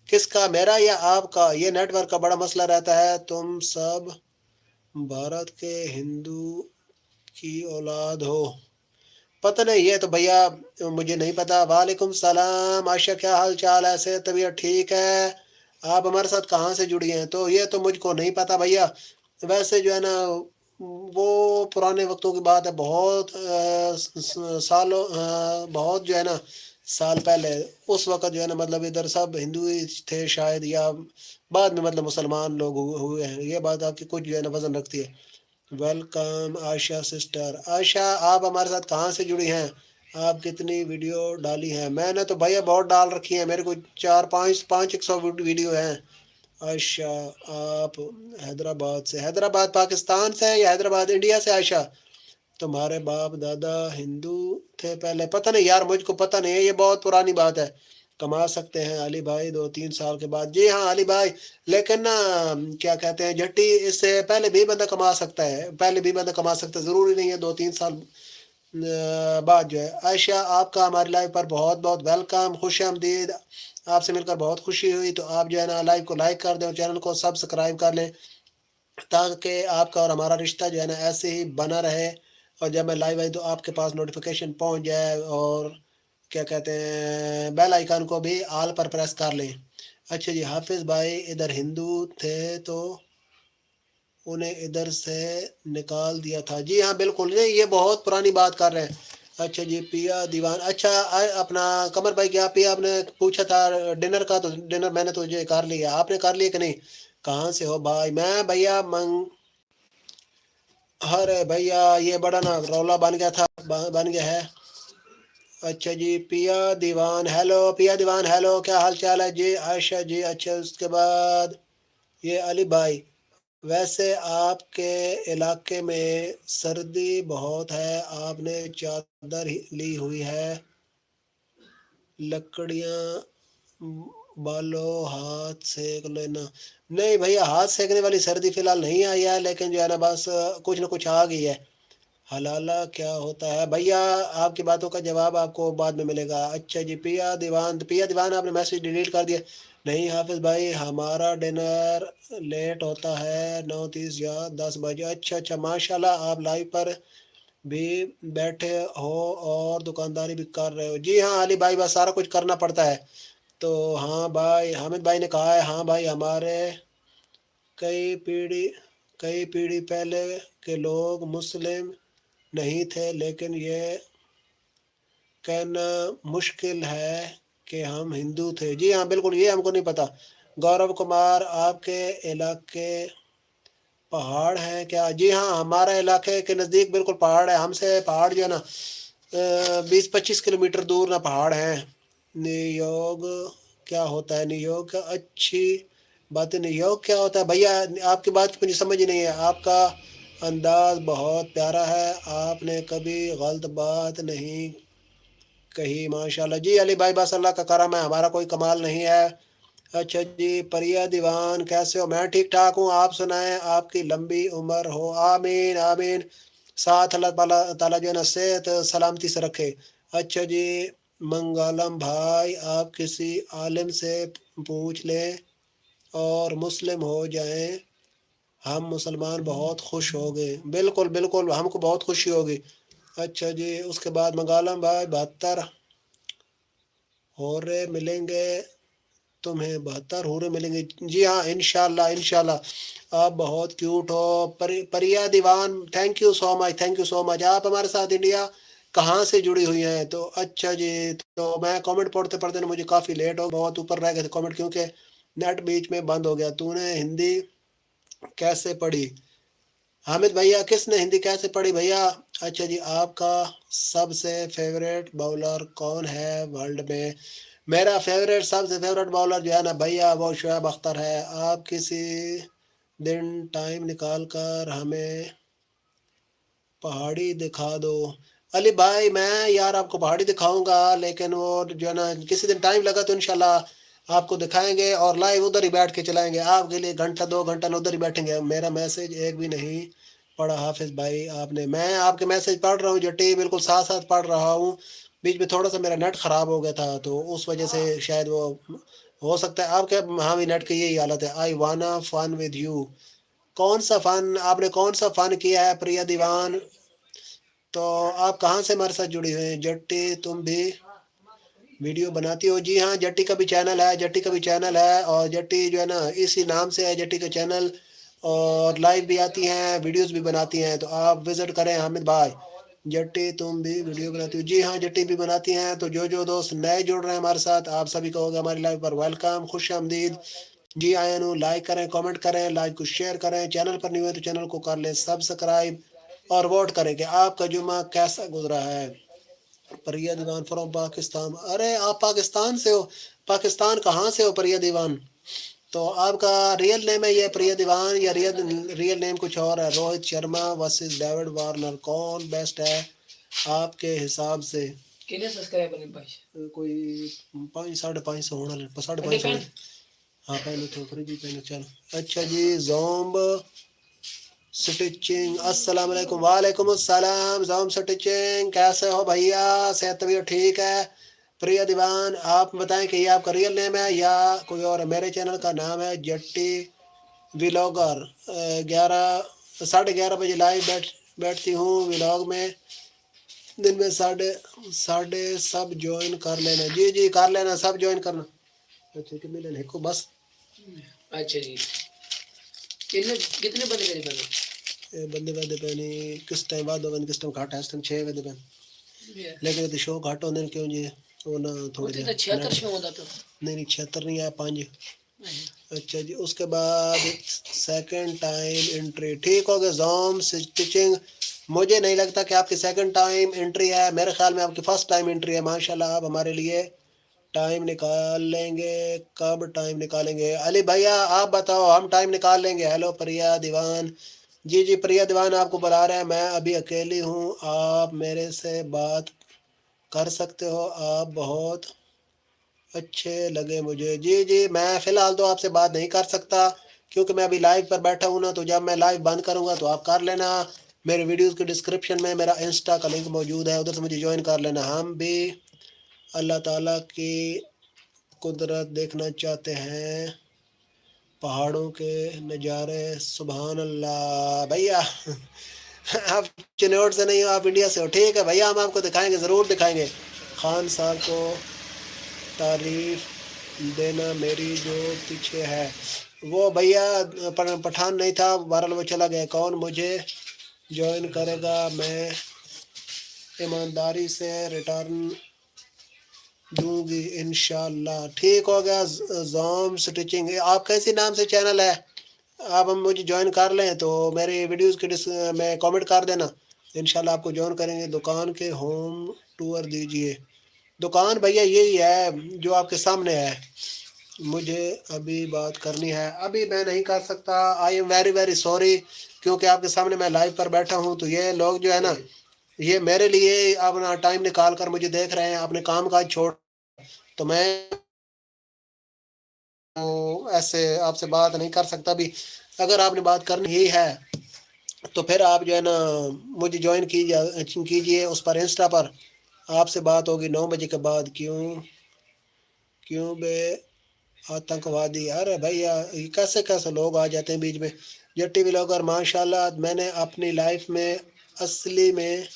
کس کا میرا یا آپ کا یہ نیٹ ورک کا بڑا مسئلہ رہتا ہے تم سب بھارت کے ہندو کی اولاد ہو پتہ نہیں یہ تو بھیا مجھے نہیں پتا وعلیکم السلام عائشہ کیا حال چال ہے سے طبیعت ٹھیک ہے آپ ہمارے ساتھ کہاں سے جڑی ہیں تو یہ تو مجھ کو نہیں پتا بھیا ویسے جو ہے نا وہ پرانے وقتوں کی بات ہے بہت سالوں بہت جو ہے نا سال پہلے اس وقت جو ہے نا مطلب ادھر سب ہندو ہی تھے شاید یا بعد میں مطلب مسلمان لوگ ہوئے ہیں یہ بات آپ کی کچھ جو ہے نا وزن رکھتی ہے ویلکم عائشہ سسٹر عائشہ آپ ہمارے ساتھ کہاں سے جڑی ہیں آپ کتنی ویڈیو ڈالی ہیں میں نے تو بھیا بہت ڈال رکھی ہیں میرے کو 400-500 ویڈیو ہیں عائشہ آپ حیدرآباد سے حیدرآباد پاکستان سے یا حیدرآباد انڈیا سے عائشہ تمہارے باپ دادا ہندو تھے پہلے پتہ نہیں یار مجھ کو پتہ نہیں ہے یہ بہت پرانی بات ہے کما سکتے ہیں علی بھائی 2-3 سال کے بعد جی ہاں علی بھائی لیکن نا کیا کہتے ہیں جھٹی اس سے پہلے بھی بندہ کما سکتا ہے ضروری نہیں ہے 2-3 سال بعد جو ہے عائشہ آپ کا ہماری لائف پر بہت بہت ویلکم خوش آمدید آپ سے مل کر بہت خوشی ہوئی تو آپ جو ہے نا لائف کو لائک کر دیں اور چینل کو سبسکرائب کر لیں تاکہ آپ کا اور ہمارا رشتہ جو ہے نا ایسے ہی بنا رہے اور جب میں لائیو آئی تو آپ کے پاس نوٹیفیکیشن پہنچ جائے اور کیا کہتے ہیں بیل آئیکن کو بھی آل پر پریس کر لیں اچھا جی حافظ بھائی ادھر ہندو تھے تو انہیں ادھر سے نکال دیا تھا. جی ہاں بالکل نہیں یہ بہت پرانی بات کر رہے ہیں. اچھا جی پیا دیوان. اچھا اپنا قمر بھائی کیا پیا آپ نے پوچھا تھا ڈنر کا تو ڈنر میں نے تجھے کر لیا. آپ نے کر لیا کہ نہیں؟ کہاں سے ہو بھائی؟ میں بھیا ارے بھیا یہ بڑا نا رولا بن گیا تھا بن گیا ہے. اچھا جی پیا دیوان ہیلو پیا دیوان ہیلو کیا حال چال ہے جی؟ عائشہ جی اچھا اس کے بعد یہ علی بھائی ویسے آپ کے علاقے میں سردی بہت ہے آپ نے چادر لی ہوئی ہے لکڑیاں بالو ہاتھ سیک لینا. نہیں بھیا ہاتھ سیکنے والی سردی فی الحال نہیں آئی ہے لیکن جو ہے نا بس کچھ نہ کچھ آ گئی ہے. حلالہ کیا ہوتا ہے بھیا؟ آپ کی باتوں کا جواب آپ کو بعد میں ملے گا. اچھا جی پیا دیوان آپ نے میسج ڈیلیٹ کر دیا. نہیں حافظ بھائی ہمارا ڈنر لیٹ ہوتا ہے 9:30 یا 10 بجے. اچھا ماشاء اللہ آپ لائیو پر بھی بیٹھے ہو اور دکانداری بھی کر رہے ہو. جی ہاں علی بھائی بس سارا کچھ کرنا پڑتا ہے. تو ہاں بھائی حامد بھائی نے کہا ہے ہاں بھائی ہمارے کئی پیڑھی پہلے کے لوگ مسلم نہیں تھے لیکن یہ کہنا مشکل ہے کہ ہم ہندو تھے. جی ہاں بالکل یہ ہم کو نہیں پتا. گورو کمار آپ کے علاقے پہاڑ ہیں کیا؟ جی ہاں ہمارے علاقے کے نزدیک بالکل پہاڑ ہے. ہم سے پہاڑ جو ہے نا 20-25 کلومیٹر دور نہ پہاڑ ہیں. نیوگ کیا ہوتا ہے؟ نیوگ اچھی بات نہیں. یوگ کیا ہوتا ہے بھیا؟ آپ کی بات مجھے سمجھ نہیں ہے. آپ کا انداز بہت پیارا ہے. آپ نے کبھی غلط بات نہیں کہی ماشاء اللہ. جی علی بھائی بس اللہ کا کرم ہے ہمارا کوئی کمال نہیں ہے. اچھا جی پریا دیوان کیسے ہو؟ میں ٹھیک ٹھاک ہوں. آپ سنائیں آپ کی لمبی عمر ہو. آمین آمین. ساتھ اللہ تعالیٰ جو ہے نا صحت سلامتی سے رکھے. اچھا جی منگالم بھائی آپ کسی عالم سے پوچھ لیں اور مسلم ہو جائیں ہم مسلمان بہت خوش ہو گئے. بالکل ہم کو بہت خوشی ہوگی. اچھا جی اس کے بعد منگالم بھائی 72 ہورے ملیں گے تمہیں 72 ہورے ملیں گے. جی ہاں انشاءاللہ آپ بہت کیوٹ ہو. پریا دیوان تھینک یو سو مچ. آپ ہمارے ساتھ انڈیا کہاں سے جڑی ہوئی ہیں؟ تو اچھا جی تو میں کامنٹ پڑھتے مجھے کافی لیٹ ہو بہت اوپر رہ گئے تھے کامنٹ کیونکہ نیٹ بیچ میں بند ہو گیا. تو نے ہندی کیسے پڑھی؟ حامد بھیا کس نے ہندی کیسے پڑھی بھیا؟ اچھا جی آپ کا سب سے فیوریٹ باؤلر کون ہے ورلڈ میں؟ میرا سب سے فیوریٹ باؤلر جو ہے نا بھیا وہ شعیب اختر ہے. آپ کسی دن ٹائم نکال کر ہمیں پہاڑی دکھا دو. علی بھائی میں یار آپ کو پہاڑی دکھاؤں گا لیکن وہ جو ہے نا کسی دن ٹائم لگا تو انشاءاللہ آپ کو دکھائیں گے اور لائیو ادھر ہی بیٹھ کے چلائیں گے آپ کے لیے. گھنٹہ 2 گھنٹہ ادھر ہی بیٹھیں گے. میرا میسج ایک بھی نہیں پڑھا حافظ بھائی آپ نے. میں آپ کے میسج پڑھ رہا ہوں جٹی بالکل ساتھ پڑھ رہا ہوں. بیچ میں تھوڑا سا میرا نیٹ خراب ہو گیا تھا تو اس وجہ سے شاید وہ ہو سکتا ہے. آپ کے ہاں بھی نیٹ کی یہی حالت ہے. آئی وانا فن ود یو. کون سا فن آپ نے کون سا فن کیا ہے پریا دیوان؟ تو آپ کہاں سے ہمارے ساتھ جڑی ہوئی ہیں؟ جٹی تم بھی ویڈیو بناتی ہو؟ جی ہاں جٹی کا بھی چینل ہے اور جٹی جو ہے نا اسی نام سے ہے جٹی کا چینل اور لائیو بھی آتی ہیں ویڈیوز بھی بناتی ہیں. تو آپ وزٹ کریں حامد بھائی. جٹی تم بھی ویڈیو بناتی ہو؟ جی ہاں جٹی بھی بناتی ہیں. تو جو دوست نئے جڑ رہے ہیں ہمارے ساتھ آپ سبھی کو ہوگا ہماری لائیو پر ویلکم خوش آمدید. جی آئین لائک کریں کامنٹ کریں لائک کو شیئر کریں. چینل پر نہیں ہوئے تو چینل کو کر لیں سبسکرائب اور ووٹ کریں کہ آپ کا جمعہ کیسا گزرا ہے. پریا دیوان فرام پاکستان. ارے آپ پاکستان سے ہو؟ پاکستان کہاں سے ہو پریا دیوان؟ تو آپ کا ریئل نیم ہے یہ پریا دیوان یا ریئل نیم کچھ اور ہے؟ Rohit Sharma versus David Warner کون بیسٹ ہے آپ کے حساب سے؟ کتنے سبسکرائبر ہیں بھائی؟ کوئی 550 ہونا 550. ہاں پہلے تو فریجی پہلے چل. اچھا جی زومب سٹیچنگ السلام علیکم. وعلیکم السلام زوم سٹیچنگ کیسے ہو بھیا؟ صحت طبیعت ٹھیک ہے؟ پریا دیوان آپ بتائیں کہ یہ آپ کا ریئل نیم ہے یا کوئی اور؟ میرے چینل کا نام ہے جٹی ولاگر. 11:30 بجے لائیو بیٹھتی ہوں ولاگ میں. دن میں ساڑھے سب جوائن کر لینا. جی کر لینا سب جوائن کرنا. اچھا کتنے لینے کو بس. اچھا جی कितने बंदे मेरे बने ये बंदे बंदे पैनी किस टाइम बाद बंद किस टाइम घाट है इस टाइम 6 बंदे पैन लेकिन तो शो घाट होने क्यों जी वो ना थोड़ी तो 76 शो होता तो नहीं 76 नहीं है 5 अच्छा जी उसके बाद सेकंड टाइम एंट्री ठीक हो गया जोम स्टिचिंग मुझे नहीं लगता कि आपकी सेकंड टाइम एंट्री है मेरे ख्याल में आपकी फर्स्ट टाइम एंट्री है माशाल्लाह आप हमारे लिए टाइम निकाल लेंगे कब टाइम निकालेंगे अली भैया आप बताओ हम टाइम निकाल लेंगे हेलो प्रिया दीवान जी जी प्रिया दीवान आपको बुला रहे हैं मैं अभी अकेली हूँ आप मेरे से बात कर सकते हो आप बहुत अच्छे लगे मुझे जी जी मैं फ़िलहाल तो आपसे बात नहीं कर सकता क्योंकि मैं अभी लाइव पर बैठा हूँ ना तो जब मैं लाइव बंद करूँगा तो आप कर लेना मेरे वीडियोस के डिस्क्रिप्शन में मेरा इंस्टा का लिंक मौजूद है उधर से मुझे ज्वाइन कर लेना हम भी अल्लाह ताला की कुदरत देखना चाहते हैं पहाड़ों के नज़ारे सुभान अल्लाह भैया आप चिन्नौर से नहीं हो आप इंडिया से हो ठीक है भैया हम आपको दिखाएंगे ज़रूर दिखाएंगे खान साहब को तारीफ देना मेरी जो पीछे है वो भैया पठान नहीं था बहरहाल वो चला गया कौन मुझे ज्वाइन करेगा मैं ईमानदारी से रिटर्न दूंगी इंशाल्लाह ठीक हो गया जोम स्टिचिंग आप कैसी नाम से चैनल है आप हम मुझे ज्वाइन कर लें तो मेरे वीडियोस के में कमेंट कर देना इंशाल्लाह आपको ज्वाइन करेंगे दुकान के होम टूर दीजिए दुकान भैया यही है जो आपके सामने है मुझे अभी बात करनी है अभी मैं नहीं कर सकता I am very very sorry क्योंकि आपके सामने मैं लाइव पर बैठा हूँ तो ये लोग जो है ना ये मेरे लिए अपना टाइम निकाल कर मुझे देख रहे हैं अपने काम काज छोड़ तो मैं तो ऐसे आपसे बात नहीं कर सकता भी अगर आपने बात करनी ही है तो फिर आप जो है ना मुझे ज्वाइन कीजिए उस पर इंस्टा पर आपसे बात होगी 9 बजे के बाद क्यों क्यों बे आतंकवादी अरे भैया ये कैसे कैसे लोग आ जाते हैं बीच में जट्टी भी लोग और माशाल्लाह मैंने अपनी लाइफ में असली में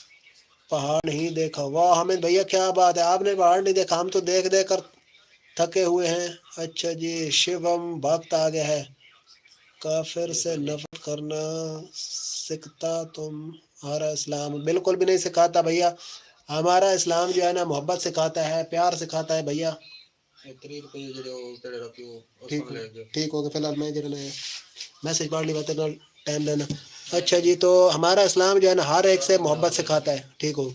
पहाड़ नहीं देखा वाह हमें भैया क्या बात है आपने पहाड़ नहीं देखा हम तो देख देख कर थके हुए हैं अच्छा जी शिवम भक्त आ गया है काफिर से नफरत करना सिखता तुम्हारा इस्लाम बिल्कुल भी नहीं सिखाता भैया हमारा इस्लाम जो है ना मोहब्बत सिखाता है प्यार सिखाता है भैया ठीक हो गया फिलहाल मैं जरा मैसेज पढ़ ली बात टाइम देना अच्छा जी तो हमारा इस्लाम जो है ना हर एक से मोहब्बत सिखाता है ठीक हो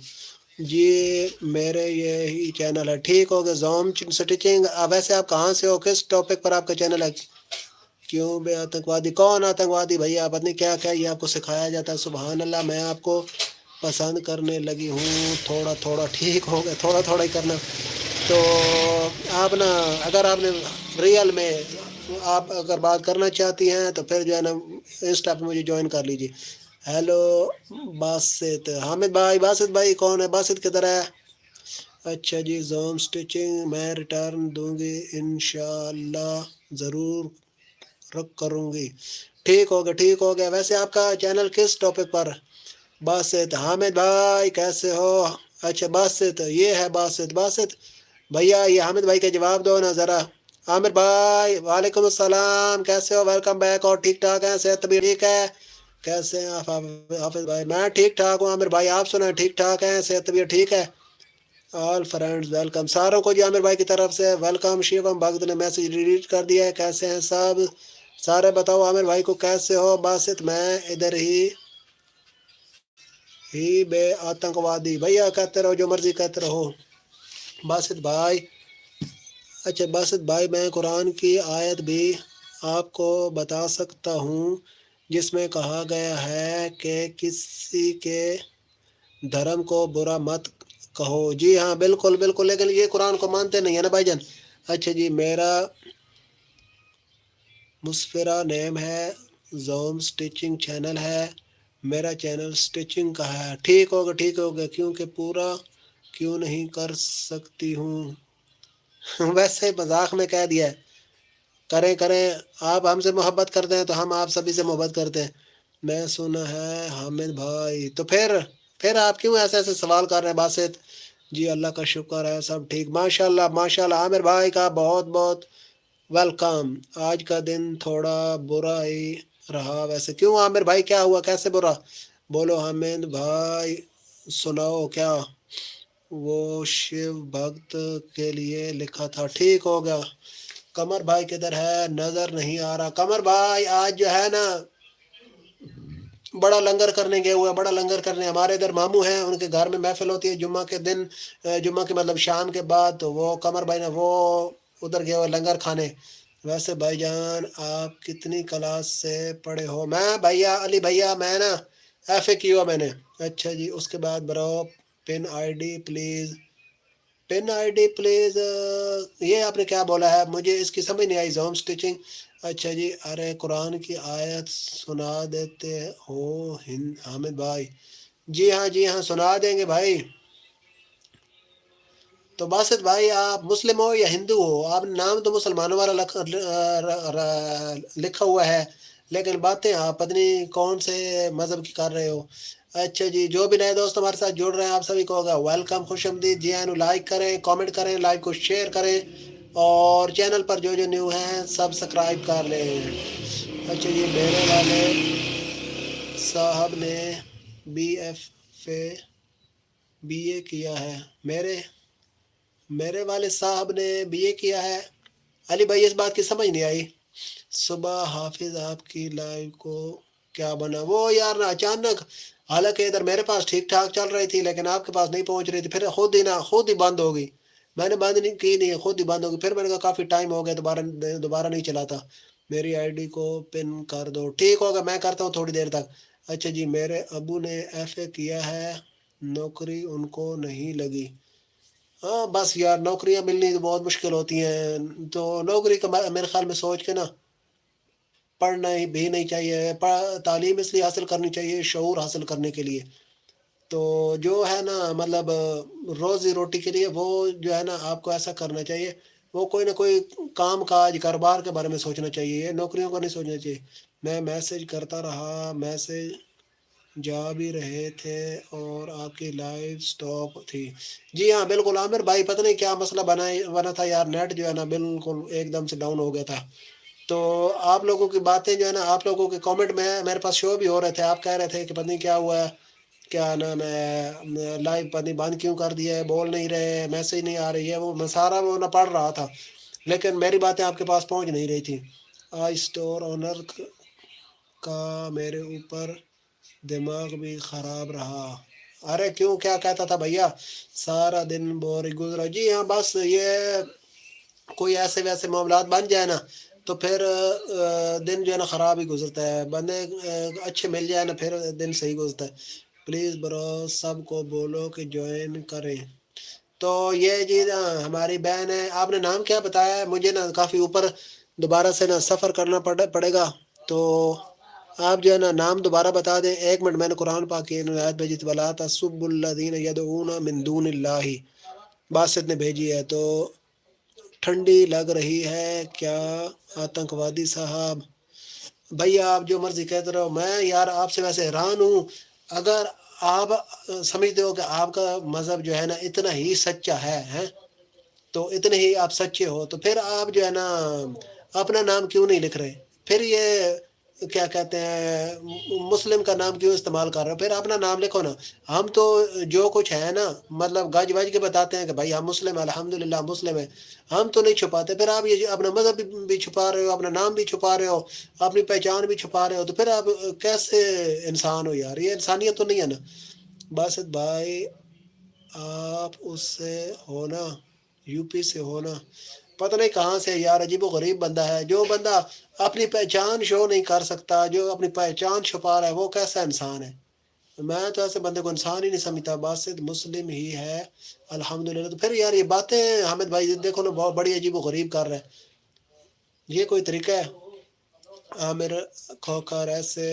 जी मेरे यही चैनल है ठीक हो गया जोम स्टिचिंग वैसे आप कहाँ से हो किस टॉपिक पर आपका चैनल है क्यों बे आतंकवादी कौन आतंकवादी भैया पता नहीं क्या क्या ये आपको सिखाया जाता है सुभान अल्लाह मैं आपको पसंद करने लगी हूँ थोड़ा थोड़ा ठीक हो गया थोड़ा थोड़ा ही करना तो आप ना अगर आपने रियल में आप अगर बात करना चाहती हैं तो फिर जो है ना इंस्टा पे मुझे ज्वाइन कर लीजिए हेलो बासित हामिद भाई कौन है बासित किधर है अच्छा जी जोम स्टिचिंग मैं रिटर्न दूंगी इंशाल्लाह ज़रूर रख करूँगी ठीक हो गया वैसे आपका चैनल किस टॉपिक पर बासित हामिद भाई कैसे हो अच्छा बासित ये है बासित भैया ये हामिद भाई का जवाब दो ना ज़रा आमिर भाई वालेकुम अस्सलाम कैसे हो वेलकम बैक और ठीक ठाक हैं सेहत भी ठीक है कैसे हैं आप हाफिज भाई मैं ठीक ठाक हूँ आमिर भाई आप सुना ठीक ठाक हैं सेहत भी ठीक है ऑल फ्रेंड्स वेलकम सारों को जी आमिर भाई की तरफ से वेलकम शिवम भक्त ने मैसेज डिलीट कर दिया है कैसे हैं सब सारे बताओ आमिर भाई को कैसे हो बासित मैं इधर ही बे आतंकवादी भैया कहते रहो जो मर्जी कहते रहो बासित भाई अच्छा बासित भाई मैं कुरान की आयत भी आपको बता सकता हूँ जिसमें कहा गया है कि किसी के धर्म को बुरा मत कहो जी हाँ बिल्कुल बिल्कुल लेकिन ये कुरान को मानते नहीं है ना भाईजान अच्छा जी मेरा मुस्फिरा नेम है जोम स्टिचिंग चैनल है मेरा चैनल स्टिचिंग का है ठीक हो गया क्योंकि पूरा क्यों नहीं कर सकती हूँ वैसे मजाक में कह दिया है करें आप हमसे मोहब्बत करते हैं तो हम आप सभी से मोहब्बत करते हैं मैं सुना है हामिद भाई तो फिर आप क्यों ऐसे ऐसे सवाल कर रहे हैं बासित जी अल्लाह का शुक्र है सब ठीक माशाल्लाह आमिर भाई का बहुत बहुत वेलकम आज का दिन थोड़ा बुरा ही रहा वैसे क्यों आमिर भाई क्या हुआ कैसे बुरा बोलो हामिद भाई सुनाओ क्या वो शिव भक्त के लिए लिखा था ठीक हो गया कमर भाई किधर है नजर नहीं आ रहा कमर भाई आज जो है ना बड़ा लंगर करने गए हुए हैं, बड़ा लंगर करने हमारे इधर मामू हैं उनके घर में महफिल होती है जुम्मा के दिन जुम्मा के मतलब शाम के बाद तो वो कमर भाई ने वो उधर गए हुए लंगर खाने वैसे भाईजान आप कितनी क्लास से पढ़े हो मैं भैया अली भैया मैं ना एफ ए किया मैंने अच्छा जी उसके बाद bro pin ID please pin ID please ये आपने क्या बोला है मुझे इसकी समझ नहीं आई होम स्टिचिंग अच्छा जी अरे कुरान की आयत सुना देते हो हामिद भाई जी हाँ सुना देंगे भाई तो बासित भाई आप मुस्लिम हो या हिंदू हो आप नाम तो मुसलमानों वाला लिखा हुआ है लेकिन बातें आप पता नहीं कौन से मज़हब की कर रहे हो अच्छा जी जो भी नए दोस्त हमारे साथ जुड़ रहे हैं आप सभी को होगा वेलकम खुशआमदीद जी आनु लाइक करें कमेंट करें लाइव को शेयर करें और चैनल पर जो जो न्यू हैं सब्सक्राइब कर लें अच्छा जी मेरे वाले साहब ने बीए किया है मेरे वाले साहब ने बीए किया है अली भाई इस बात की समझ नहीं आई सुबह हाफिज आपकी लाइव को क्या बना वो यार ना अचानक हालांकि इधर मेरे पास ठीक ठाक चल रही थी लेकिन आपके पास नहीं पहुंच रही थी फिर खुद ही बंद हो गई मैंने बंद नहीं की नहीं खुद ही बंद हो गई फिर मैंने कहा काफ़ी टाइम हो गया दोबारा नहीं चलाता मेरी आईडी को पिन कर दो ठीक होगा मैं करता हूँ थोड़ी देर तक अच्छा जी मेरे अबू ने एफए किया है नौकरी उनको नहीं लगी हाँ बस यार नौकरियां मिलनी तो बहुत मुश्किल होती हैं तो नौकरी का मेरे ख्याल में सोच के ना पढ़ना ही भी नहीं चाहिए तालीम इसलिए हासिल करनी चाहिए शऊर हासिल करने के लिए तो जो है ना मतलब रोज़ी रोटी के लिए वो जो है ना आपको ऐसा करना चाहिए वो कोई ना कोई काम काज कारोबार के बारे में सोचना चाहिए ये नौकरियों का नहीं सोचना चाहिए मैं मैसेज करता रहा मैसेज जा भी रहे थे और आपकी लाइव स्टॉप थी जी हाँ बिल्कुल आमिर भाई पता नहीं क्या मसला बना था यार नेट जो है ना बिल्कुल एकदम से डाउन हो गया था तो आप लोगों की बातें जो है ना आप लोगों के कमेंट में मेरे पास शो भी हो रहे थे आप कह रहे थे कि पता नहीं क्या हुआ है क्या नाम है लाइव पता नहीं बंद क्यों कर दिया है बोल नहीं रहे मैसेज नहीं आ रही है वो मैं सारा वो ना पढ़ रहा था लेकिन मेरी बातें आपके पास पहुंच नहीं रही थी आई स्टोर ओनर का मेरे ऊपर दिमाग भी ख़राब रहा अरे क्यों क्या कहता था भैया सारा दिन बोर गुजरा जी हाँ बस ये कोई ऐसे वैसे मामलात बन जाए ना तो फिर दिन जो है ना ख़राब ही गुजरता है बंदे अच्छे मिल जाए ना फिर दिन सही गुजरता है प्लीज़ ब्रो सबको बोलो कि ज्वाइन करें तो ये जी ना हमारी बहन है आपने नाम क्या बताया है मुझे ना काफ़ी ऊपर दोबारा से ना सफ़र करना पड़ेगा तो आप जो है ना नाम दोबारा बता दें एक मिनट मैंने कुरान पाक की आयत भेजी थी वला तसुब्बुल्लज़ीन यदऊना मिन दूनिल्लाहि बासित ने भेजी है तो ठंडी लग रही है क्या आतंकवादी साहब भैया आप जो मर्जी कहते रहो मैं यार आपसे वैसे हैरान हूँ अगर आप समझते हो कि आपका मज़हब जो है ना इतना ही सच्चा है तो इतने ही आप सच्चे हो तो फिर आप जो है ना अपना नाम क्यों नहीं लिख रहे फिर ये क्या कहते हैं मुस्लिम का नाम क्यों इस्तेमाल कर रहे हो फिर अपना नाम लिखो ना हम तो जो कुछ है ना मतलब गज वज के बताते हैं कि भाई हम मुस्लिम हैं अल्हम्दुलिल्लाह मुस्लिम है हम तो नहीं छुपाते फिर आप ये अपना मज़हब भी छुपा रहे हो अपना नाम भी छुपा रहे हो अपनी पहचान भी छुपा रहे हो तो फिर आप कैसे इंसान हो यार ये इंसानियत तो नहीं है ना बासित भाई आप उससे हो ना यूपी से हो ना पता नहीं कहाँ से यार अजीब गरीब बंदा है जो बंदा अपनी पहचान शो नहीं कर सकता जो अपनी पहचान छुपा रहा है वो कैसा इंसान है मैं तो ऐसे बंदे को इंसान ही नहीं समझता बासित मुस्लिम ही है अल्हम्दुलिल्लाह तो फिर यार ये बातें हामिद भाई देखो ना बहुत बड़ी अजीब गरीब कर रहे हैं ये कोई तरीका है आमिर खोकर ऐसे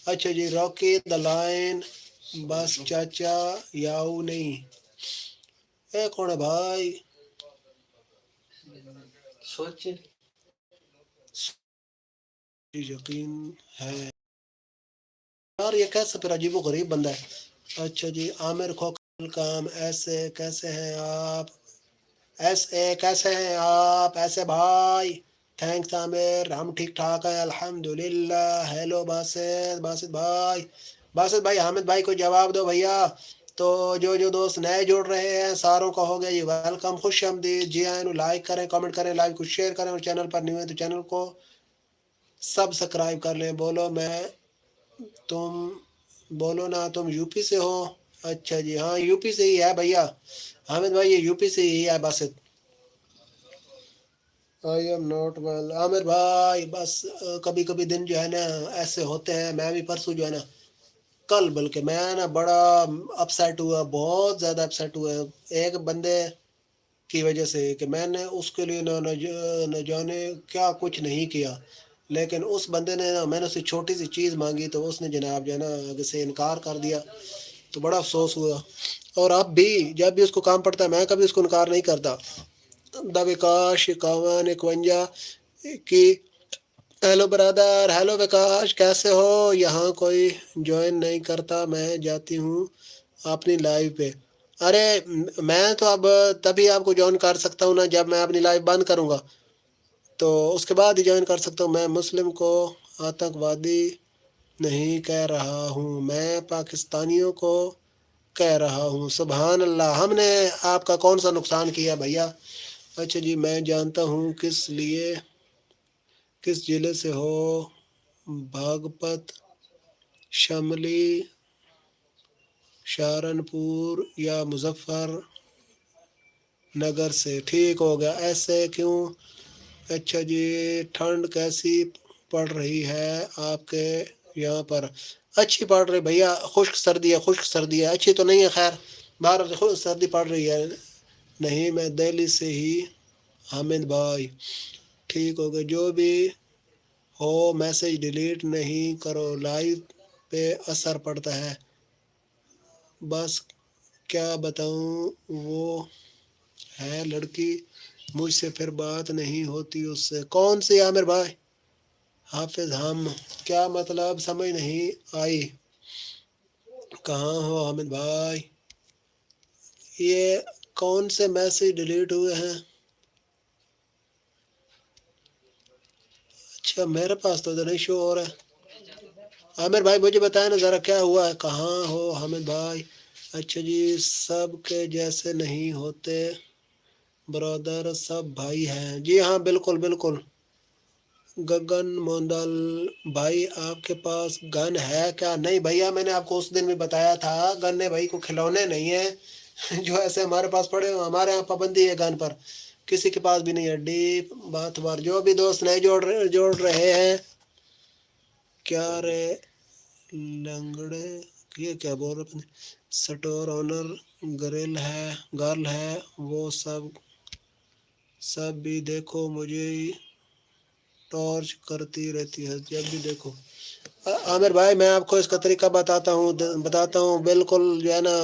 अच्छा जी रॉकी द लाइन बस चाचा याऊ नहीं ए कौन है भाई सोच यकीन है यार ये कैसे फिर अजीब गरीब बंदा है अच्छा जी आमिर खोकर काम ऐसे कैसे हैं आप ऐसे कैसे हैं आप ऐसे भाई थैंक्स आमिर, हम ठीक ठाक है अल्हम्दुलिल्लाह। हेलो बासित भाई हामिद भाई को जवाब दो भैया। तो जो दोस्त नए जुड़ रहे हैं सारों का हो गया जी वेलकम, खुश आमदीद। जी हाँ, लाइक करें, कमेंट करें, लाइव को शेयर करें, और चैनल पर न्यू है तो चैनल को सब्सक्राइब कर लें। बोलो ना तुम यूपी से हो? अच्छा जी, हाँ यूपी से ही है भैया हामिद भाई, ये यूपी से ही है Basit. I am not well Aamir भाई, बस कभी कभी दिन जो है ना ऐसे होते हैं। मैं भी परसों जो है ना, कल बल्कि मैं ना बड़ा अपसेट हुआ, बहुत ज़्यादा अपसेट हुआ एक बंदे की वजह से कि मैंने उसके लिए न जाने क्या कुछ नहीं किया, लेकिन उस बंदे ने ना, मैंने उससे छोटी सी चीज़ मांगी तो उसने जनाब जो है ना आगे से इनकार कर दिया, तो बड़ा अफसोस हुआ। और अब भी जब भी उसको काम पड़ता है मैं कभी उसको इनकार नहीं करता। द विकास 51 की हेलो ब्रदर, हेलो विकास कैसे हो? यहाँ कोई ज्वाइन नहीं करता, मैं जाती हूँ अपनी लाइव पे। अरे मैं तो अब तभी आपको ज्वाइन कर सकता हूँ ना जब मैं अपनी लाइव बंद करूँगा, तो उसके बाद ही ज्वाइन कर सकता हूँ। मैं मुस्लिम को आतंकवादी नहीं कह रहा हूँ, मैं पाकिस्तानियों को कह रहा हूँ। सुभान अल्लाह, हमने आपका कौन सा नुकसान किया भैया? अच्छा जी, मैं जानता हूँ किस जिले से हो? बागपत, शमली, सहारनपुर या मुजफ्फर नगर से। ठीक हो गया, ऐसे क्यों? अच्छा जी, ठंड कैसी पड़ रही है आपके यहाँ पर? अच्छी पड़ रही भैया, खुश्क सर्दी है, अच्छी तो नहीं है, खैर बाहर खुश्क सर्दी पड़ रही है। नहीं, मैं दिल्ली से ही हामिद भाई। ठीक हो गया, जो भी हो मैसेज डिलीट नहीं करो, लाइव पे असर पड़ता है। बस क्या बताऊँ, वो है लड़की, मुझसे फिर बात नहीं होती उससे। कौन सी आमिर भाई? हाफिज हम, क्या मतलब समझ नहीं आई। कहाँ हो हामिद भाई? ये कौन से मैसेज डिलीट हुए हैं? अच्छा मेरे पास तो नहीं शो हो रहा है। आमिर भाई मुझे बताया ना ज़रा क्या हुआ है, कहाँ हो हामिद भाई? अच्छा जी, सब के जैसे नहीं होते ब्रदर, सब भाई हैं। जी हाँ बिल्कुल बिल्कुल। गगन मोंदल भाई, आपके पास गन है क्या? नहीं भैया, मैंने आपको उस दिन भी बताया था गन है भाई को खिलौने नहीं है जो ऐसे हमारे पास पड़े हो। हमारे यहाँ पाबंदी है गन पर, किसी के पास भी नहीं है। डीप बात बार जो भी दोस्त नए जोड़ रहे हैं, क्या रे लंगड़े, ये क्या बोल रहे हैं? स्टोर ओनर गर्ल है वो सब भी देखो मुझे ही टॉर्च करती रहती है जब भी देखो। आमिर भाई मैं आपको इसका तरीका बताता हूँ, बिल्कुल जो है ना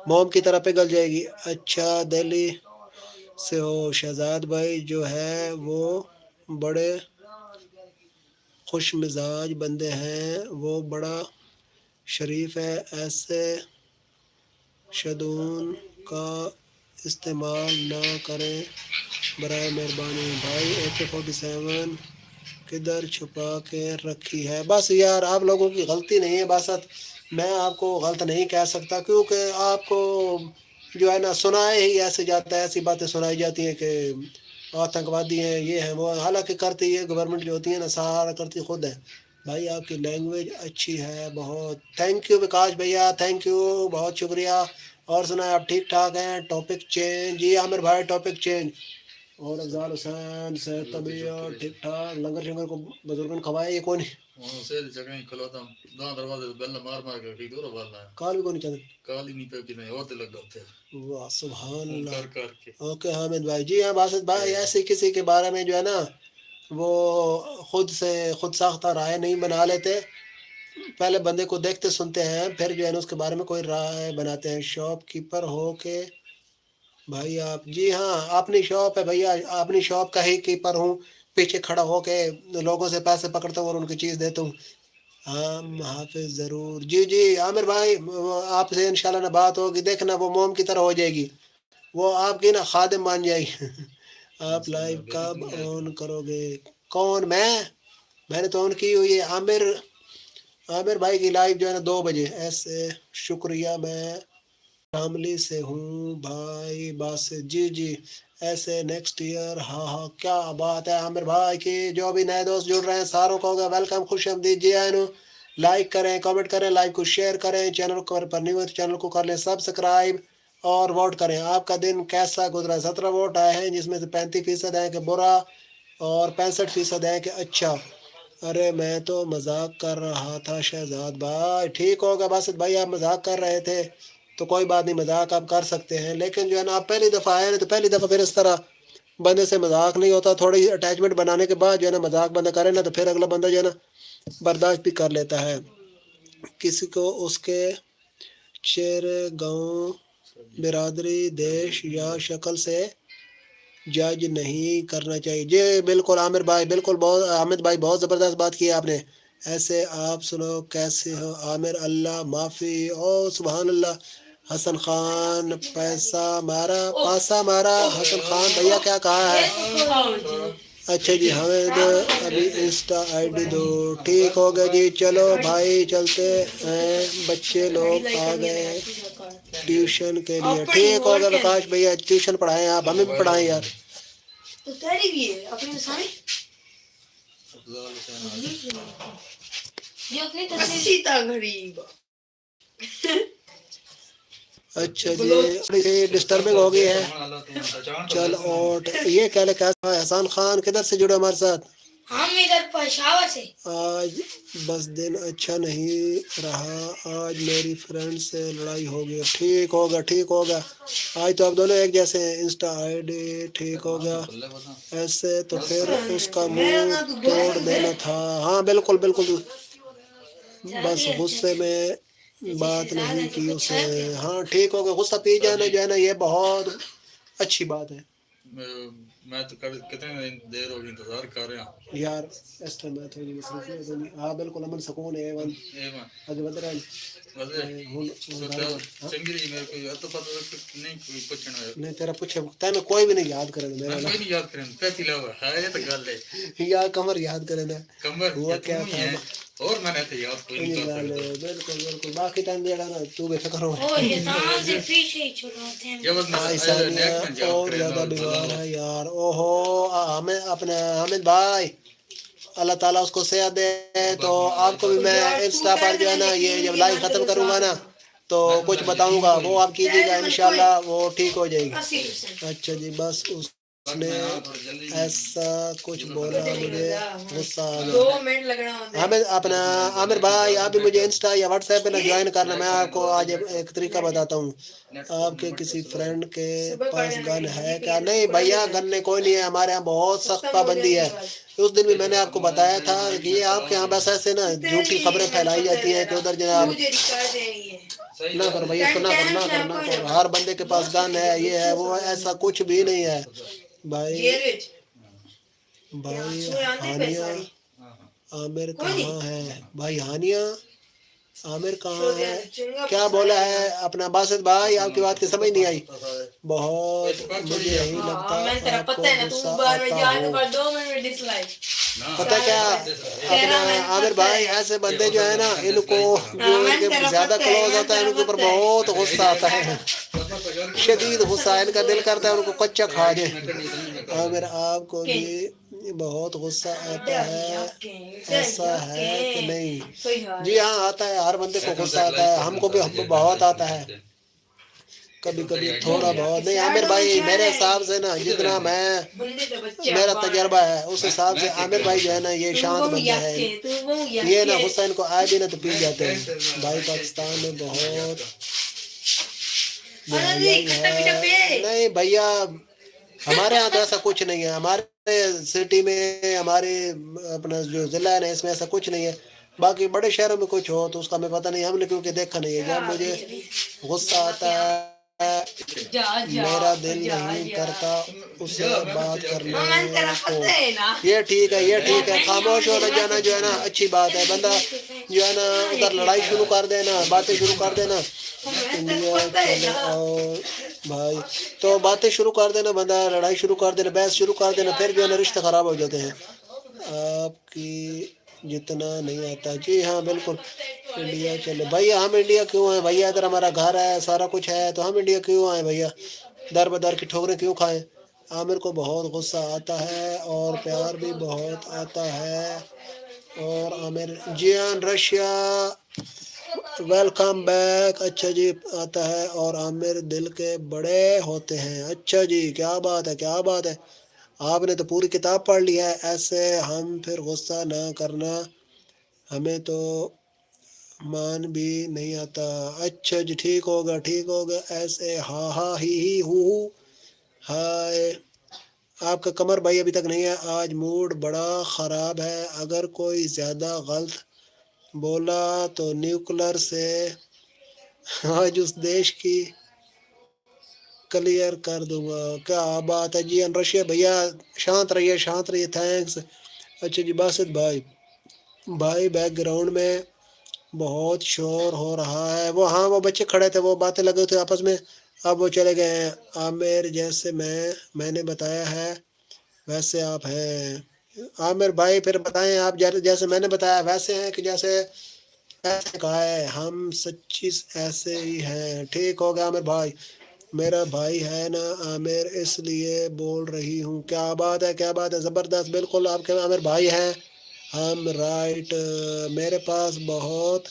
मोम की तरह पिघल जाएगी। अच्छा, दिल्ली से हो शहजाद भाई, जो है वो बड़े खुश मिजाज बंदे हैं, वो बड़ा शरीफ है, ऐसे शदून का इस्तेमाल ना करें बराए मेहरबानी। भाई AK-47 किधर छुपा के रखी है? बस यार आप लोगों की गलती नहीं है बासत, मैं आपको गलत नहीं कह सकता, क्योंकि आपको जो है ना सुनाए ही ऐसे जाता है, ऐसी बातें सुनाई जाती हैं कि आतंकवादी हैं, ये हैं वो, हालांकि करती है गवर्नमेंट जो होती है ना, सारा करती खुद है। भाई आपकी लैंग्वेज अच्छी है बहुत, थैंक यू विकास भैया, थैंक यू, बहुत शुक्रिया। और सुना आप ठीक ठाक हैं? टॉपिक चेंज जी आमिर भाई, टॉपिक चेंज। और अफजाल हुसैन से तबीयत ठीक ठाक, लंगर शंगर को बुजुर्गन खवाए, ये कौन से जगह ही खलोता दो दरवाजे तो बेल मार के ठीक हो रहा है। काल भी कौन चल? काल ही नहीं पे कि नहीं होते लग होते वाह सुभान अल्लाह। कर के ओके हामिद भाई, जी हाँ बासित भाई, ऐसे किसी के बारे में जो है ना वो खुद साख्ता राय नहीं बना लेते, पहले बंदे को देखते सुनते हैं, फिर जो है ना उसके बारे में कोई राय बनाते हैं। शॉपकीपर हो के भाई आप? जी हाँ, अपनी शॉप है भैया, अपनी शॉप का ही कीपर हूँ, पीछे खड़ा हो के लोगों से पैसे पकड़ता हूँ और उनकी चीज़ देता हूँ। हाँ हाफिज ज़रूर, जी जी आमिर भाई, आपसे इंशाल्लाह ना बात होगी, देखना वो मोम की तरह हो जाएगी, वो आपकी ना खादिम बन जाएगी آپ لائیو کب آن کرو گے؟ کون؟ میں نے تو آن کی ہوئی ہے. عامر بھائی کی لائیو جو ہے نا 2 بجے. ایسے شکریہ. میں شاملی سے ہوں بھائی باسط. جی ایسے نیکسٹ ایئر. ہاں کیا بات ہے عامر بھائی کی. جو بھی نئے دوست جڑ رہے ہیں ساروں کو ہوگا ویلکم، خوش آمدید. جی اینو لائک کریں، کمنٹ کریں، لائک کو شیئر کریں. چینل کو پر نیو ہے تو چینل کو کر لیں سبسکرائب اور ووٹ کریں. آپ کا دن کیسا گزرا؟ 17 ووٹ آئے ہیں جس میں سے 35% ہیں کہ برا اور 65% ہیں کہ اچھا. ارے میں تو مذاق کر رہا تھا شہزاد بھائی. ٹھیک ہوگا باسط بھائی، آپ مذاق کر رہے تھے تو کوئی بات نہیں، مذاق آپ کر سکتے ہیں. لیکن جو ہے نا آپ پہلی دفعہ آئے نا تو پہلی دفعہ پھر اس طرح بندے سے مذاق نہیں ہوتا. تھوڑی اٹیچمنٹ بنانے کے بعد جو ہے نا مذاق بندہ کرے نا تو پھر اگلا بندہ جو ہے نا برداشت بھی کر لیتا ہے. کسی کو اس کے چہرے، گاؤں، برادری، دیش یا شکل سے جج نہیں کرنا چاہیے. جی بالکل عامر بھائی، بالکل بہت حامد بھائی بہت زبردست بات کی آپ نے. ایسے آپ سنو کیسے ہو عامر؟ اللہ معافی. او سبحان اللہ. حسن خان پاسا مارا. حسن خان بھیا کیا کہا ہے؟ اچھا جی حامد ابھی انسٹا آئی ڈی دو. ٹھیک ہو گیا جی. چلو بھائی چلتے ہیں، بچے لوگ آ گئے ٹیوشن کے لیے. ٹھیک ہو گیا وکاش بھیا، ٹیوشن پڑھائیں آپ، ہمیں بھی پڑھائیں یار. اچھا جی ڈسٹربنگ ہو گئی ہے. چل اوٹ یہ کیا لکھا ہے؟ احسان خان کدھر سے جڑے ہمارے ساتھ؟ ہم ادھر پشاور سے. آج بس دن اچھا نہیں رہا، آج میری فرینڈ سے لڑائی ہو گئی. ٹھیک ہوگا. آج تو آپ دونوں ایک جیسے ہیں. انسٹا آئی ڈی ٹھیک ہو گیا. ایسے تو پھر اس کا منہ توڑ دینا تھا. ہاں بالکل. بس غصے میں بات نہیں کی اسے. ہاں ٹھیک ہوگا. غصہ پی جانا جو ہے نا یہ بہت اچھی بات ہے. میں تو کتنے دیر ہو گئی انتظار کر رہا ہوں یار اس ٹائم میں تھوڑی مصروف ہوں. ہاں بالکل امن سکون ہے. اگے بدر چنگری میرے کو تو پتہ نہیں کوئی پوچھنا ہے نہیں تیرا پوچھے تینا کوئی بھی نہیں یاد کرے میرا. کوئی نہیں یاد کریں پہلی لاوا ہے تو گل ہے. یا کمر یاد کرے نا کمر ہوا کیا تھا. اور میں نے تو یاد کوئی نہیں کر بالکل باقی ٹائم دے نا تو بے فکر ہو. او یہ نام سے پیچھے ہی چھوڑاتے ہیں. اور زیادہ بیمار ہے یار. اوہو اپنے حامد بھائی اللہ تعالیٰ اس کو صحت دے. تو آپ کو بھی میں انسٹا پر جو ہے نا یہ جب لائیو ختم کروں گا نا تو کچھ بتاؤں گا، وہ آپ کیجیے گا انشاءاللہ وہ ٹھیک ہو جائے گی. اچھا جی بس اس نے ایسا کچھ بولا مجھے غصہ آ گیا. اپنا عامر بھائی آپ بھی مجھے انسٹا یا واٹس ایپ پہ نہ جوائن کرنا. میں آپ کو آج ایک طریقہ بتاتا ہوں. آپ کے کسی فرینڈ کے پاس گن ہے کیا؟ نہیں بھیا گن نہیں کوئی نہیں ہے ہمارے یہاں. بہت سخت پابندی ہے. اس دن بھی میں نے آپ کو بتایا تھا کہ یہ آپ کے یہاں بس ایسے نا جھوٹی خبریں پھیلائی جاتی ہیں کہ ادھر جناب نہ کرو بھیا اس کو نہ کرو. ہر بندے کے پاس گن ہے یہ ہے وہ، ایسا کچھ بھی نہیں ہے. بھائی ہانیہ عامر کہاں ہے؟ بھائی ہانیہ عامر کہاں ہے؟ کیا بولا ہے اپنا باسط بھائی؟ آپ کی بات کی سمجھ نہیں آئی. بہت مجھے نہیں لگتا آپ کو غصہ آتا ہو. پتہ کیا اپنا عامر بھائی ایسے بندے جو ہے نا ان کو جو ان کے زیادہ کلوز ہوتا ہے ان کے اوپر بہت غصہ آتا ہے، شدید غصہ. ان کا دل کرتا ہے ان کو کچا کھا جائے. عامر آپ کو بھی بہت غصہ آتا ہے ایسا ہے کہ نہیں؟ جی ہاں آتا ہے، ہر بندے کو غصہ آتا ہے. ہم کو بھی بہت آتا ہے کبھی تھوڑا بہت. نہیں عامر بھائی میرے حساب سے نا جتنا میرا تجربہ ہے اس حساب سے عامر بھائی جو ہے نا یہ شانت بندہ ہے. یہ نا غصہ ان کو آئے بھی نا تو پی جاتے ہیں. بھائی پاکستان میں بہت برائی ہے. نہیں بھیا ہمارے یہاں تو ایسا کچھ نہیں ہے. ہمارے سٹی میں ہمارے اپنا جو ضلع ہے نا اس میں ایسا کچھ نہیں ہے. باقی بڑے شہروں میں کچھ ہو تو اس کا ہمیں پتہ نہیں، ہم نے کیونکہ دیکھا نہیں ہے. جب مجھے غصہ آتا ہے میرا دل نہیں کرتا اس سے بات کرنے کو. یہ ٹھیک ہے خاموش ہو جانا جو ہے نا اچھی بات ہے. بندہ جو ہے نا ادھر لڑائی شروع کر دینا، باتیں شروع کر دینا. اور भाई तो बातें शुरू कर देना, बंदा लड़ाई शुरू कर देना, बहस शुरू कर देना, फिर जो है ना रिश्ते ख़राब हो जाते हैं। आपकी जितना नहीं आता। जी हाँ बिल्कुल। इंडिया चले भैया, हम इंडिया क्यों हैं भैया, इधर हमारा घर है, सारा कुछ है, तो हम इंडिया क्यों आए भैया, दर बदर की ठोकरें क्यों खाएं। आमिर को बहुत गुस्सा आता है और प्यार भी बहुत आता है। और आमिर जियान रशिया वेलकम बैक। अच्छा जी आता है। और आमिर दिल के बड़े होते हैं। अच्छा जी, क्या बात है, क्या बात है, आपने तो पूरी किताब पढ़ ली है। ऐसे हम फिर गुस्सा ना करना, हमें तो मान भी नहीं आता। अच्छा जी, ठीक होगा ठीक होगा। ऐसे हा हा ही हू हाय। आपका कमर भाई अभी तक नहीं है, आज मूड बड़ा ख़राब है। अगर कोई ज़्यादा गलत बोला तो न्यूक्लियर से आज उस देश की क्लियर कर दूंगा। क्या बात है जी रशिया भैया, शांत रहिए शांत रहिए, थैंक्स। अच्छा जी बासित भाई, भाई बैकग्राउंड में बहुत शोर हो रहा है। वो हाँ, वो बच्चे खड़े थे, वो बातें लगे थे आपस में, अब वो चले गए हैं। आमिर जैसे मैंने बताया है वैसे आप हैं। आमिर भाई फिर बताएं, आप जैसे मैंने बताया वैसे हैं कि जैसे ऐसे कहा है, हम सच्ची ऐसे ही हैं। ठीक हो गया आमिर भाई, मेरा भाई है ना आमिर, इसलिए बोल रही हूँ। क्या बात है, क्या बात है, ज़बरदस्त, बिल्कुल आपके आमिर भाई हैं हम। राइट, मेरे पास बहुत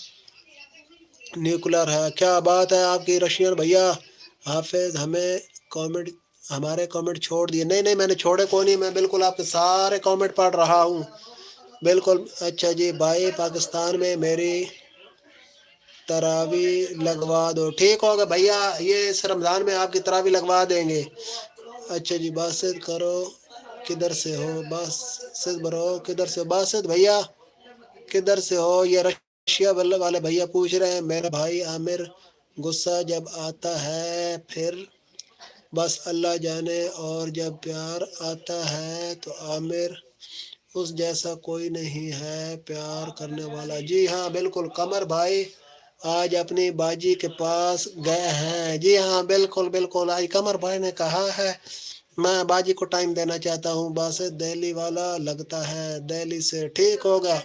न्यूक्लियर है। क्या बात है आपकी रशियन भैया। हाफिज हमें कमेंट, हमारे कमेंट छोड़ दिए। नहीं नहीं, मैंने छोड़े को नहीं, मैं बिल्कुल आपके सारे कमेंट पढ़ रहा हूँ बिल्कुल। अच्छा जी भाई, पाकिस्तान में मेरी तरावी लगवा दो। ठीक होगा भैया, ये इस रमज़ान में आपकी तरावी लगवा देंगे। अच्छा जी, बासित करो किधर से हो, बासित ब्रो किधर से हो, बासित भैया किधर से हो। ये रशिया वाले भैया पूछ रहे हैं। मेरा भाई आमिर गुस्सा जब आता है फिर बस अल्लाह जाने, और जब प्यार आता है तो आमिर उस जैसा कोई नहीं है प्यार करने वाला। जी हाँ बिल्कुल, कमर भाई आज अपनी बाजी के पास गए हैं। जी हाँ बिल्कुल बिल्कुल, आज कमर भाई ने कहा है मैं बाजी को टाइम देना चाहता हूँ। बस दिल्ली वाला लगता है, दिल्ली से। ठीक होगा।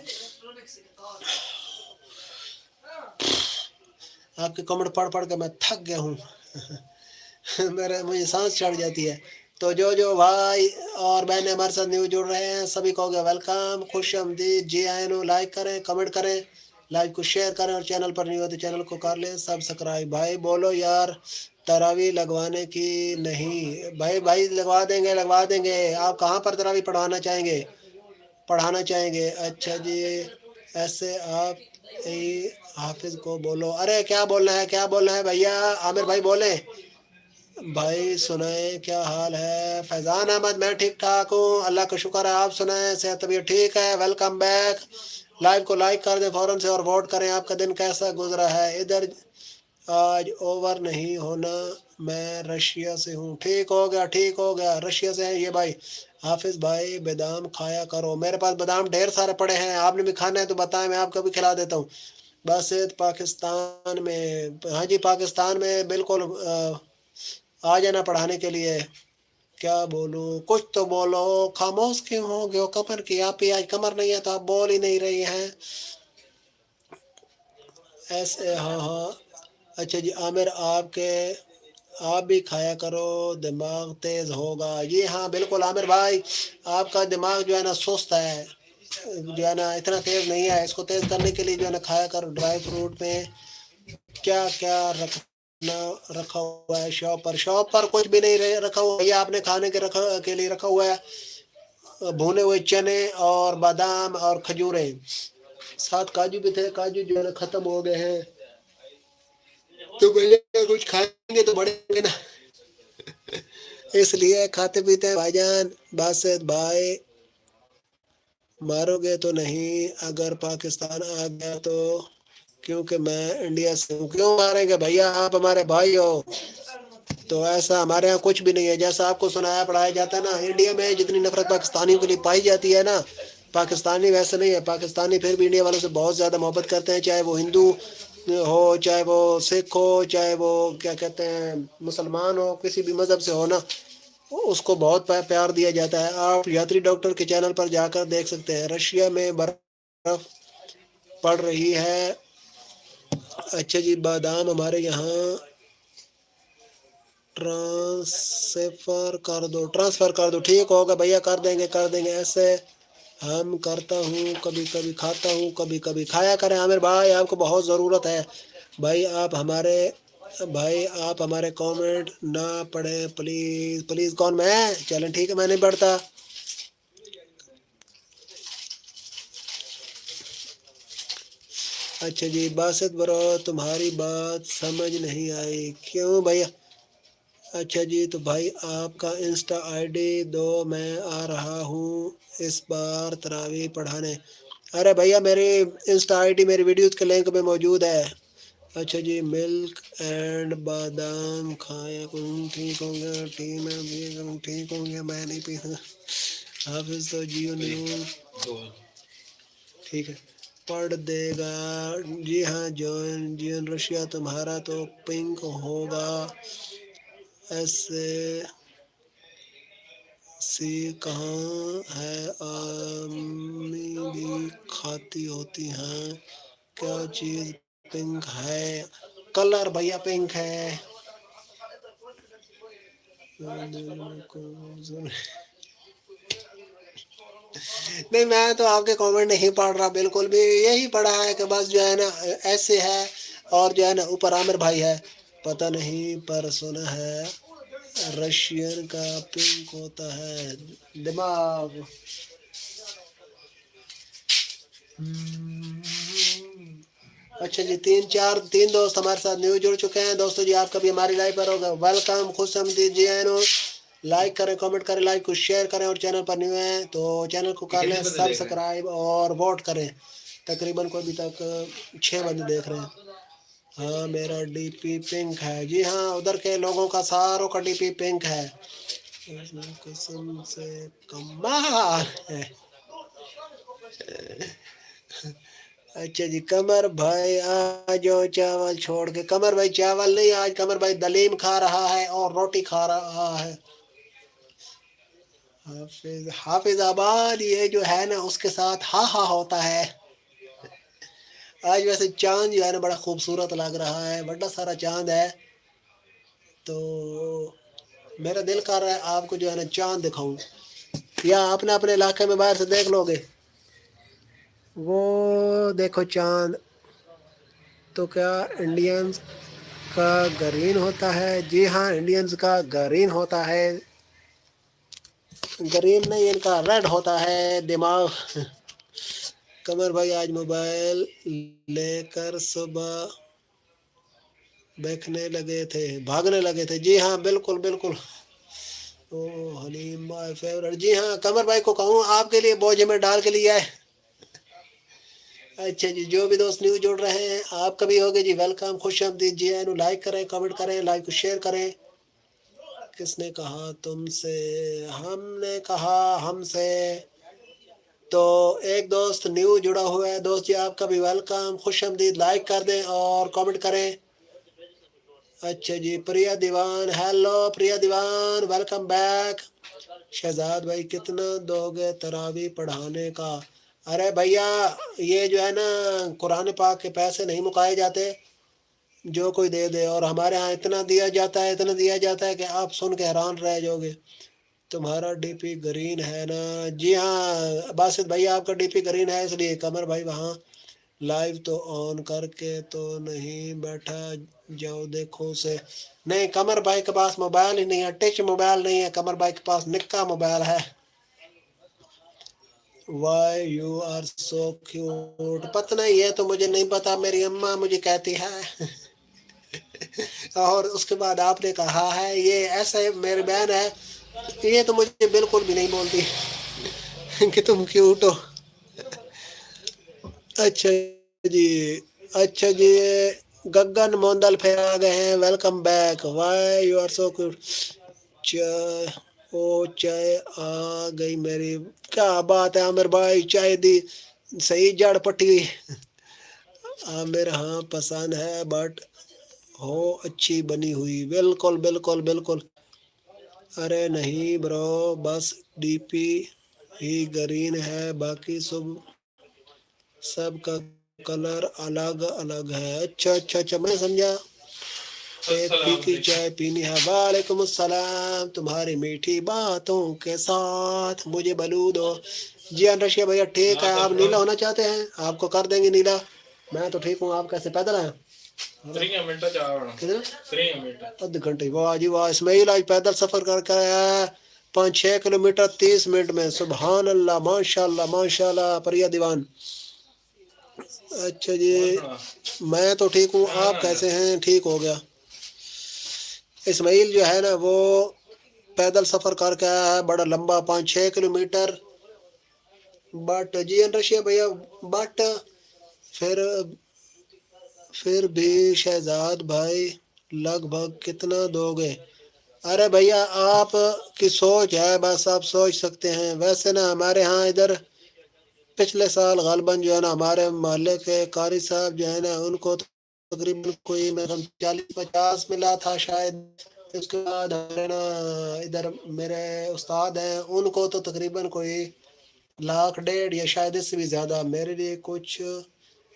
आपके कमेंट पढ़ पढ़ के मैं थक गया हूँ मेरे मुझे सांस चढ़ जाती है। तो जो जो भाई और बहनें हमारे साथ न्यू जुड़ रहे हैं सभी को हो गया वेलकम, खुश आमदीद। जी आए नो, लाइक करें, कमेंट करें, लाइव को शेयर करें, और चैनल पर नहीं हो तो चैनल को कर लें सब्सक्राइब। भाई बोलो यार, तरावी लगवाने की नहीं भाई, भाई लगवा देंगे। आप कहाँ पर तरावी पढ़ाना चाहेंगे। अच्छा जी, ऐसे आप हाफिज को बोलो। अरे क्या बोलना है, क्या बोलना है भैया, आमिर भाई बोले। भाई सुनाए क्या हाल है। फैज़ान अहमद, मैं ठीक ठाक हूँ, अल्लाह का शुक्र है। आप सुनाए, सेहत तबीयत ठीक है। Welcome back. लाइव को लाइक कर दें फ़ौरन से, और वोट करें। आपका दिन कैसा गुजरा है। इधर आज ओवर नहीं होना, मैं रशिया से हूँ। ठीक हो गया ठीक हो गया, रशिया से है ये भाई। हाफिज़ भाई बादाम खाया करो, मेरे पास बादाम ढेर सारे पड़े हैं, आपने भी खाना है तो बताएं, मैं आपको भी खिला देता हूँ। बस पाकिस्तान में, हाँ जी पाकिस्तान में बिल्कुल आ जाना पढ़ाने के लिए। क्या बोलूँ, कुछ तो बोलो, खामोश क्यों हो गए हो। कमर की आप ही आज कमर नहीं है तो आप बोल ही नहीं रही हैं। ऐसे हाँ हाँ। अच्छा जी आमिर, आप भी खाया करो, दिमाग तेज होगा। जी हाँ बिल्कुल आमिर भाई, आपका दिमाग जो है ना सुस्त है, जो है ना इतना तेज नहीं है। इसको तेज करने के लिए जो है ना खाया करो ड्राई फ्रूट में। क्या क्या रखा हुआ है शॉप पर कुछ भी नहीं रखा हुआ। ये आपने खाने के लिए रखा हुआ है भुने हुए चने और बादाम और खजूरें, साथ काजू भी थे, काजू जो है ना खत्म हो गए हैं। तो भैया कुछ खाएंगे तो बढ़ेंगे ना इसलिए खाते पीते हैं भाईजान। बासित भाई मारोगे तो नहीं अगर पाकिस्तान आ गया तो, क्योंकि मैं इंडिया से हूँ। क्यों मारेंगे भैया, आप हमारे भाई हो। तो ऐसा हमारे यहाँ कुछ भी नहीं है, जैसा आपको सुनाया पढ़ाया जाता है ना। इंडिया में जितनी नफरत पाकिस्तानियों के लिए पाई जाती है ना, पाकिस्तानी वैसे नहीं है। पाकिस्तानी फिर भी इंडिया वालों से बहुत ज़्यादा मोहब्बत करते हैं, चाहे वो हिंदू हो, चाहे वो सिख हो, चाहे वो क्या कहते हैं मुसलमान हो, किसी भी मज़हब से हो ना, उसको बहुत प्यार दिया जाता है। आप यात्री डॉक्टर के चैनल पर जाकर देख सकते हैं। रशिया में बर्फ़ पड़ रही है। अच्छा जी, बादाम हमारे यहाँ ट्रांसफ़र कर दो। ठीक होगा भैया, कर देंगे। ऐसे हम करता हूँ, कभी कभी खाता हूँ, कभी कभी खाया करें। आमिर भाई, आपको बहुत ज़रूरत है भाई, आप हमारे कमेंट ना पढ़ें प्लीज़ प्लीज़। कौन, मैं? चलें ठीक है, मैं नहीं पढ़ता। अच्छा जी, बासित ब्रो, तुम्हारी बात समझ नहीं आई। क्यों भैया? अच्छा जी, तो भाई आपका इंस्टा आईडी दो, मैं आ रहा हूँ इस बार तरावी पढ़ाने। अरे भैया, मेरी इंस्टा आईडी मेरी वीडियोस के लिंक में मौजूद है। अच्छा जी, मिल्क एंड बादाम खाया करूँ, ठीक होंगे? टी में भी करूँ, ठीक होंगे? मैं नहीं पी। हाफिज तो जियो न्यू, ठीक है, पढ़ देगा। जी हाँ, जॉन रशिया, तुम्हारा तो पिंक होगा। ऐसे सी कहाँ है? अम्मी भी खाती होती हैं। क्या चीज़ पिंक है? कलर भैया पिंक है। नहीं, मैं तो आपके कमेंट नहीं पढ़ रहा बिल्कुल भी। यही पढ़ा है कि बस जो है ना ऐसे है, और जो है ना ऊपर आमिर भाई है। पता नहीं पर सुना है रशियन का पिंक होता है दिमाग। अच्छा जी, तीन दोस्त हमारे साथ न्यू जुड़ चुके हैं। दोस्तों जी, आप कभी हमारी लाइव पर होगा, वेलकम, खुश आमदीद जी। लाइक करें, कमेंट करें, लाइक को शेयर करें, और चैनल पर न्यू है तो चैनल को कर लें सब्सक्राइब और वोट करें। तकरीबन को अभी तक 6 बंदे देख रहे हैं। हाँ, मेरा डीपी पिंक है। जी हाँ, उधर के लोगों का सारों का डीपी पिंक है। कसम से कमाल है। अच्छा जी, कमर भाई आज जो चावल छोड़ के, कमर भाई चावल नहीं, आज कमर भाई दलीम खा रहा है और रोटी खा रहा है। हाफिज आबाद ये जो है ना उसके साथ हा हा होता है। आज वैसे चांद जो है ना बड़ा खूबसूरत लग रहा है, बड़ा सारा चांद है। तो मेरा दिल कर रहा है आपको जो है ना चांद दिखाऊं, या अपने अपने इलाके में बाहर से देख लोगे। वो देखो चांद, तो क्या इंडियंस का ग्रीन होता है? जी हाँ, इंडियंस का ग्रीन होता है। ग्रीन नहीं, इनका रेड होता है दिमाग। कमर भाई आज मोबाइल लेकर सुबह भागने लगे थे। जी हाँ, बिल्कुल बिल्कुल। ओ हलीम माय फेवरेट। जी हाँ, कमर भाई को कहूँ आपके लिए बोझे में डाल के लिए आए। अच्छा जी, जो भी दोस्त न्यू जुड़ रहे हैं आप कभी होगे जी, वेलकम, खुश आमदीद जी। लाइक करें, कमेंट करें, लाइक को शेयर करें। किसने कहा तुमसे? हमने कहा हमसे। तो एक दोस्त न्यू जुड़ा हुआ है। दोस्त जी आपका भी वेलकम, खुश आमदीद। लाइक कर दें और कमेंट करें। अच्छा जी, प्रिया दीवान, हेलो प्रिया दीवान, वेलकम बैक। शहजाद भाई, कितना दोगे तरावी पढ़ाने का? अरे भैया, ये जो है ना कुरान पाक के पैसे नहीं मुकाए जाते, जो कोई दे दे। और हमारे यहाँ इतना दिया जाता है, इतना दिया जाता है कि आप सुन के हैरान रह जाओगे। तुम्हारा डीपी ग्रीन है ना? जी हाँ बासित भैया, आपका डीपी ग्रीन है, इसलिए कमर भाई वहाँ लाइव तो ऑन करके तो नहीं बैठा जाओ, देखो से। नहीं, कमर भाई के पास मोबाइल ही नहीं है, टच मोबाइल नहीं है, कमर भाई के पास निक्का मोबाइल है। Why you are so cute, पता नहीं, ये तो मुझे नहीं पता, मेरी अम्मा मुझे कहती है। और उसके बाद आपने कहा है ये ऐसे मेरी बहन है, ये तो मुझे बिल्कुल भी नहीं बोलती कि तुम क्यूट हो। अच्छा जी, अच्छा जी, गगन मोंदल फिर आ गए हैं, welcome back. Why you are so cute. चाय, ओ चाय आ गई मेरी। क्या बात है आमिर भाई, चाय दी, सही जड़ पट्टी हुई। आमिर हाँ पसंद है बट हो अच्छी बनी हुई। बिल्कुल बिल्कुल बिल्कुल। अरे नहीं ब्रो, बस डीपी ही ग्रीन है, बाकी सबका कलर अलग अलग है। अच्छा अच्छा अच्छा, मैं समझा। एक पी की चाय पीनी है। वालेकुम अस्सलाम, तुम्हारी मीठी बातों के साथ मुझे बलू दो। जी हाँ रशिया भैया ठीक है। आप नीला होना चाहते हैं, आपको कर देंगे नीला। मैं तो ठीक हूँ, आप कैसे पैदल हैं? कितना? आधे घंटे। वाह जी वाह, इस्माइल आज पैदल सफर करके आया है 5-6 किलोमीटर 30 मिनट में। सुबहान अल्लाह, माशाल्लाह माशाल्लाह। परिया दीवान। अच्छा जी, मैं तो ठीक हूँ, आप कैसे हैं? ठीक हो गया। इस्माइल जो है ना वो पैदल सफर करके आया है बड़ा लंबा 5-6 किलोमीटर। बट जी रशिया भैया, बट फिर फिर भी शहजाद भाई लगभग कितना दोगे? अरे भैया आप की सोच है, बस आप सोच सकते हैं। वैसे ना हमारे यहाँ इधर पिछले साल गालबन जो है ना हमारे मोहल्ले के कारी साहब जो है ना उनको तकरीबन कोई 40-50 मिला था शायद। उसके बाद हमारे ना इधर मेरे उस्ताद हैं, उनको तो तकरीबन कोई 1.5 लाख या शायद इससे भी ज़्यादा। मेरे लिए कुछ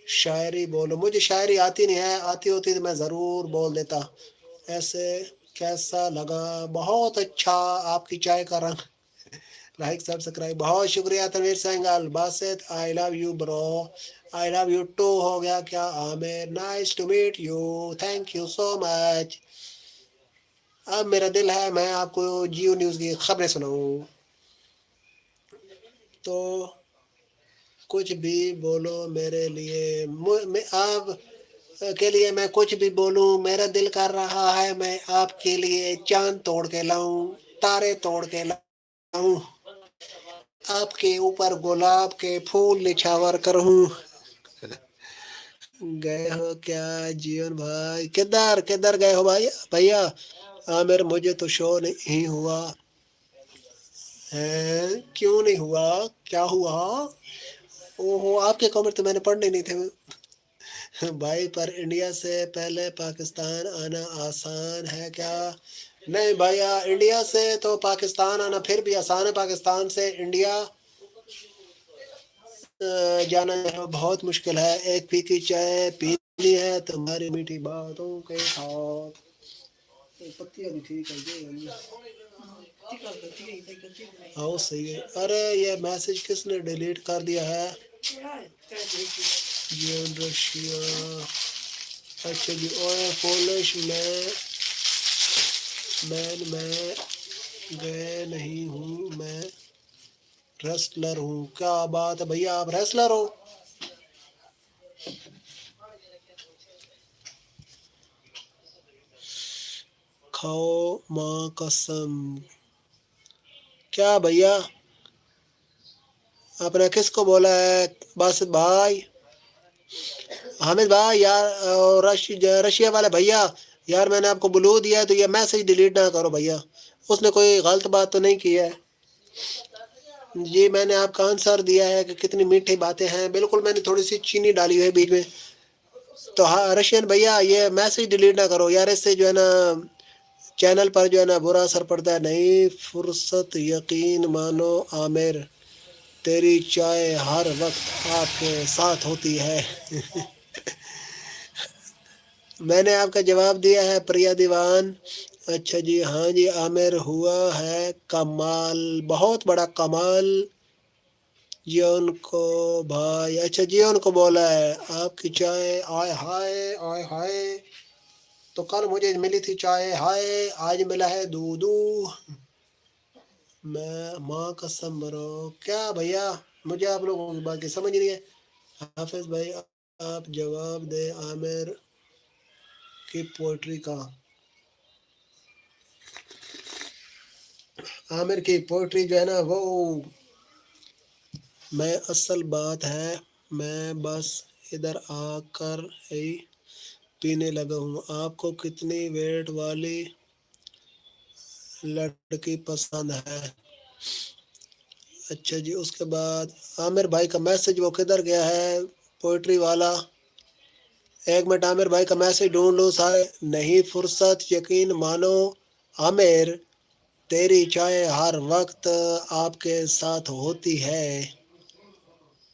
शायरी बोलो। मुझे शायरी आती नहीं है, आती होती तो मैं ज़रूर बोल देता। ऐसे कैसा लगा? बहुत अच्छा, आपकी चाय का रंग। लाइक सब्सक्राइब, बहुत शुक्रिया Tanveer Sehgal. Basit I love you bro. I love you too हो गया क्या Aamir? Nice to meet you, thank you so much. अब मेरा दिल है मैं आपको जियो न्यूज़ की खबरें सुनाऊं, तो कुछ भी बोलो मेरे लिए। मैं आप के लिए मैं कुछ भी बोलूं। मेरा दिल कर रहा है मैं आपके लिए चांद तोड़ के लाऊं, तारे तोड़ के लाऊं, आपके ऊपर गुलाब के फूल निछावर करूं। गए हो क्या जीवन भाई? किधर किधर गए हो भाई भैया? आमिर मुझे तो शो नहीं हुआ है। क्यों नहीं हुआ? क्या हुआ? ओहो, आपके कमेंट तो मैंने पढ़ने नहीं थे भाई। पर इंडिया से पहले पाकिस्तान आना आसान है क्या? नहीं भैया, इंडिया से तो पाकिस्तान आना फिर भी आसान है, पाकिस्तान से इंडिया जाना बहुत मुश्किल है। एक पी की चाय पीनी है तुम्हारी मीठी बातों के साथ। पत्तियां भी ठीक है जी। हाँ सही है। अरे ये मैसेज किसने डिलीट कर दिया है? ये रशिया। अच्छा जी, ओए पोलिश मैं गए नहीं हूँ, मैं रेसलर हूँ। क्या बात है भैया, आप रेसलर हो? खाओ माँ कसम। क्या भैया, आपने किसको बोला है? बासित भाई, हामिद भाई यार, और रशिया वाले भैया यार, मैंने आपको ब्लू दिया है तो ये मैसेज डिलीट ना करो भैया। उसने कोई गलत बात तो नहीं की है जी। मैंने आपका आंसर दिया है कि कितनी मीठी बातें हैं। बिल्कुल, मैंने थोड़ी सी चीनी डाली है बीच में। तो हाँ रशियन भैया, ये मैसेज डिलीट ना करो यार, इससे जो है ना चैनल पर जो है ना बुरा असर पड़ता है। नहीं फुर्सत यकीन मानो आमिर, तेरी चाय हर वक्त आपके साथ होती है मैंने आपका जवाब दिया है प्रिया दीवान। अच्छा जी, हाँ जी आमिर हुआ है कमाल, बहुत बड़ा कमाल। जियोन को भाई, अच्छा जियोन को बोला है आपकी चाय आय हाय आय हाय। तो कल मुझे मिली थी चाय हाय, आज मिला है दूधू। मैं माँ कसम ब्रो। क्या भैया, मुझे आप लोगों की बात की समझ नहीं है। हाफिज भाई आप जवाब दे आमिर की पोइट्री का। आमिर की पोइट्री जो है ना वो, मैं असल बात है मैं बस इधर आकर ही पीने लगा हूँ। आपको कितनी वेट वाली लड़की पसंद है? अच्छा जी, उसके बाद आमिर भाई का मैसेज वो किधर गया है पोइट्री वाला? एक मिनट आमिर भाई का मैसेज ढूंढ लूँ सारे नहीं फुर्सत यकीन मानो आमिर तेरी चाय हर वक्त आपके साथ होती है।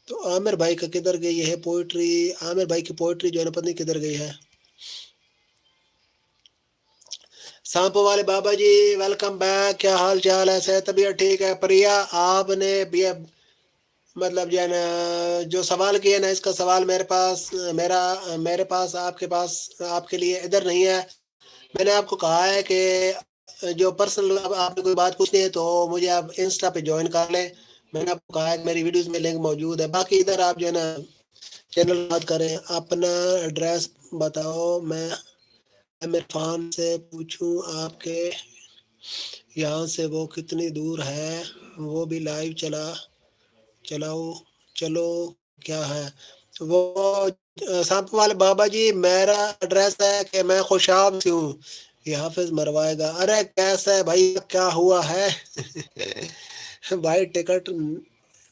तो आमिर भाई का किधर गई है पोइट्री? आमिर भाई की पोइट्री जो है ना पता नहीं किधर गई है। सांपो वाले बाबा जी वेलकम बैक, क्या हाल चाल है? सेहत तबीयत ठीक है? प्रिया आपने भी मतलब जो है ना जो सवाल किया ना इसका सवाल मेरे पास आपके लिए इधर नहीं है। मैंने आपको कहा है कि जो पर्सनल अब आपने कोई बात पूछनी है तो मुझे आप इंस्टा पे ज्वाइन कर लें। मैंने आपको कहा है कि मेरी वीडियोस में लिंक मौजूद है। बाकी इधर आप जो है ना चैनल बात करें, अपना एड्रेस बताओ। मैं आमिर खान से पूछूं आपके यहाँ से वो कितनी दूर है? वो भी लाइव चलाओ चलो क्या है वो? सांप वाले बाबा जी मेरा एड्रेस है कि मैं खुशाब से हूँ, ये हाफिज मरवाएगा। अरे कैसा है भाई, क्या हुआ है? भाई टिकट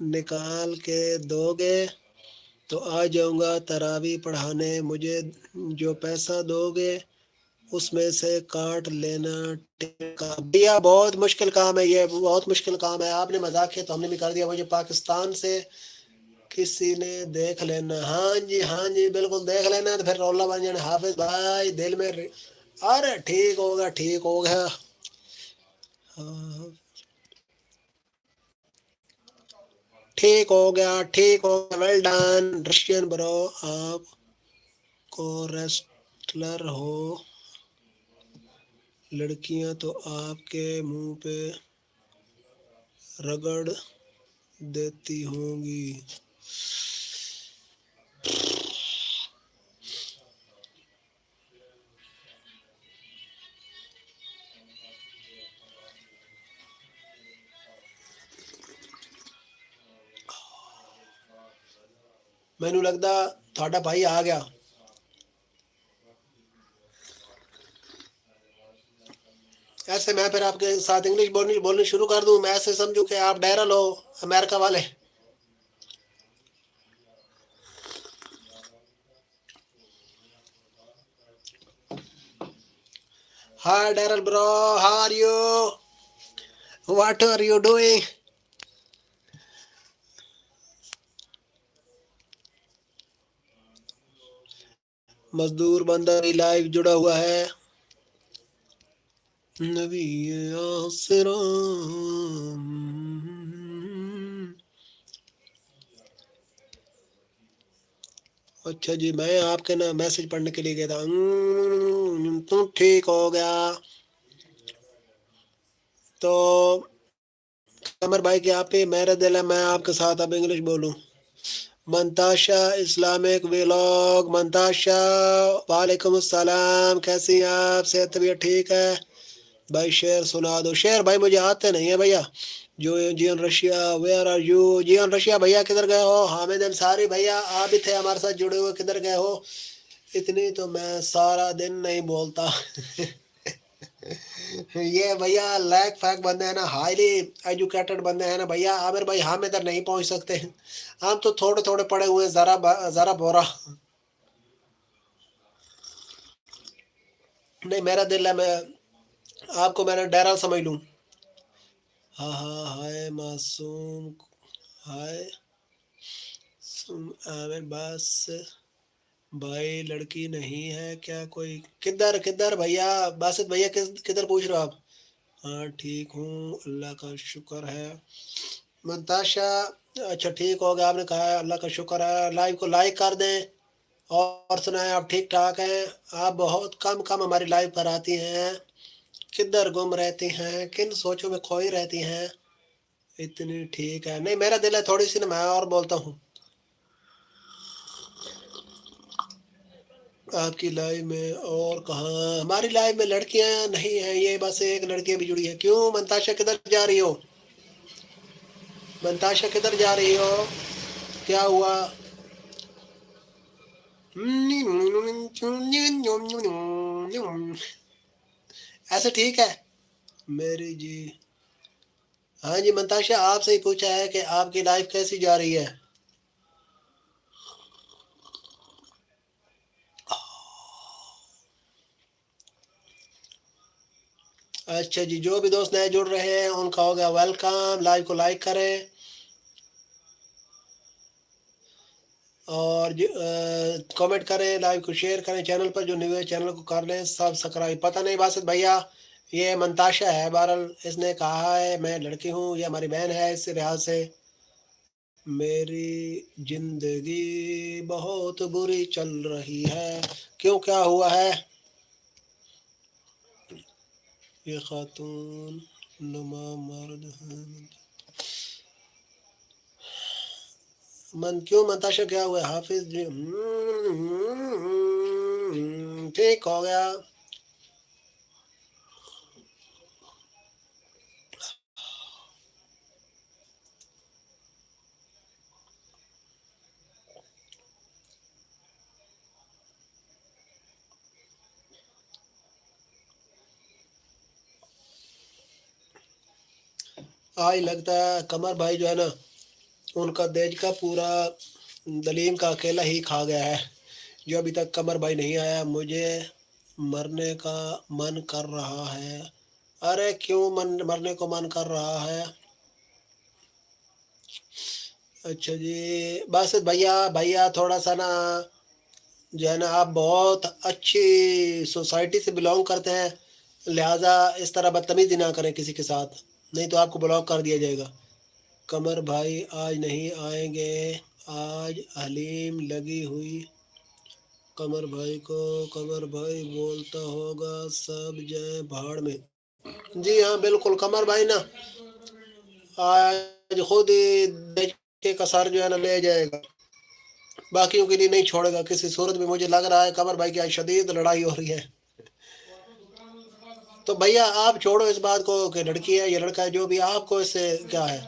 निकाल के दोगे तो आ जाऊंगा तरावी पढ़ाने। मुझे जो पैसा दोगे उसमें से काट लेना टिकट का। भैया बहुत मुश्किल काम है, ये बहुत मुश्किल काम है। आपने मजाक किया तो हमने भी कर दिया। मुझे पाकिस्तान से किसी ने देख लेना। हाँ जी बिल्कुल देख लेना, तो फिर रौला बन जाना हाफिज भाई दिल में अरे ठीक होगा ठीक होगा। हाँ, ठीक हो गया वेल डन रशियन ब्रो। आप को रेस्टलर हो, लड़कियां तो आपके मुंह पे रगड़ देती होंगी। मैनू लगदा थोड़ा भाई आ गया। ऐसे मैं फिर आपके साथ इंग्लिश बोलनी शुरू कर दूं? मैं ऐसे समझूं कि आप डायरल हो अमेरिका वाले। Hi Daryl bro, how are you, what are you doing? मजदूर बंदा भी लाइव जुड़ा हुआ है। नबी आसरां। अच्छा जी, मैं आपके ना मैसेज पढ़ने के लिए गया था। तो ठीक हो गया। तो कमर भाई के आप ही मेरा दिल है मैं आपके साथ अब इंग्लिश बोलूं। मंताशा इस्लामिक व्लॉग। मंताशा वालेकुम अस्सलाम, कैसी हैं आप? सेहत तबीयत ठीक है? भाई शेर सुना दो। शेर भाई मुझे आते नहीं है भैया। जो Jian Russia where are you? Jian Russia भैया किधर गए हो? हामिद अंसारी भैया आप भी थे हमारे साथ जुड़े हुए, किधर गए हो? इतनी तो मैं सारा दिन नहीं बोलता। ये भैया लैक फैक बंदे हैं ना, हाईली एजुकेटेड बंदे हैं ना भैया। आमिर भाई हम इधर नहीं पहुंच सकते। हम तो थोड़े थोड़े पड़े हुए, जरा बोरा। नहीं मेरा दिल है मैं आपको मैंने डरा समझ लूं। हाँ हाँ हाय मासूम, हाय आमिर बस भाई लड़की नहीं है क्या कोई? किधर किधर भैया? बासित भैया किधर पूछ रहे हो आप? हाँ ठीक हूँ अल्लाह का शुक्र है। मंताशा अच्छा ठीक हो गया, आपने कहा है अल्लाह का शुक्र है। लाइव को लाइक कर दें और सुनाएं आप ठीक ठाक हैं? आप बहुत कम कम हमारी लाइव पर आती हैं, किधर गुम रहती हैं, किन सोचों में खोई रहती हैं? इतनी ठीक है। नहीं मेरा दिल है थोड़ी सी ना मैं और बोलता हूँ। आपकी लाइव में और कहाँ? हमारी लाइव में लड़कियां नहीं है, ये बस एक लड़की भी जुड़ी है। क्यों मंताशा किधर जा रही हो? मंताशा किधर जा रही हो? क्या हुआ? ऐसे ठीक है मेरी जी। हाँ जी मंताशा आपसे ही पूछा है कि आपकी लाइफ कैसी जा रही है। اچھا جی، جو بھی دوست نئے جڑ رہے ہیں ان کا ہو گیا ویلکم. لائیو کو لائک کریں اور کامنٹ کریں، لائیو کو شیئر کریں. چینل پر جو نیو ہے چینل کو کر لیں سبسکرائب. پتہ نہیں باسط بھیا یہ منتاشا ہے، بہرحال اس نے کہا ہے میں لڑکی ہوں، یہ ہماری بہن ہے. اس لحاظ سے میری زندگی بہت بری چل رہی ہے. کیوں، کیا ہوا ہے؟ یہ خاتون نما مرد ہے. کیوں منتاشا کیا ہوا ہے؟ حافظ جی ٹھیک ہو گیا. آج لگتا ہے قمر بھائی جو ہے نا ان کا دیج کا پورا دلیم کا اکیلا ہی کھا گیا ہے. جو ابھی تک قمر بھائی نہیں آیا، مجھے مرنے کا من کر رہا ہے. ارے کیوں مرنے کو من کر رہا ہے؟ اچھا جی باسط بھیا تھوڑا سا نا جو ہے نا آپ بہت اچھی سوسائٹی سے بلونگ کرتے ہیں، لہٰذا اس طرح بدتمیزی نہ کریں کسی کے ساتھ، نہیں تو آپ کو بلاک کر دیا جائے گا. قمر بھائی آج نہیں آئیں گے، آج حلیم لگی ہوئی قمر بھائی کو. قمر بھائی بولتا ہوگا سب جائیں بھاڑ میں. جی ہاں بالکل، قمر بھائی نا آج خود ہی دیکھے کا سر جو ہے نا لے جائے گا، باقیوں کے لیے نہیں چھوڑے گا کسی صورت میں. مجھے لگ رہا ہے قمر بھائی کی آج شدید لڑائی ہو رہی ہے. تو بھیا آپ چھوڑو اس بات کو کہ لڑکی ہے یا لڑکا ہے، جو بھی آپ کو اس سے کیا ہے.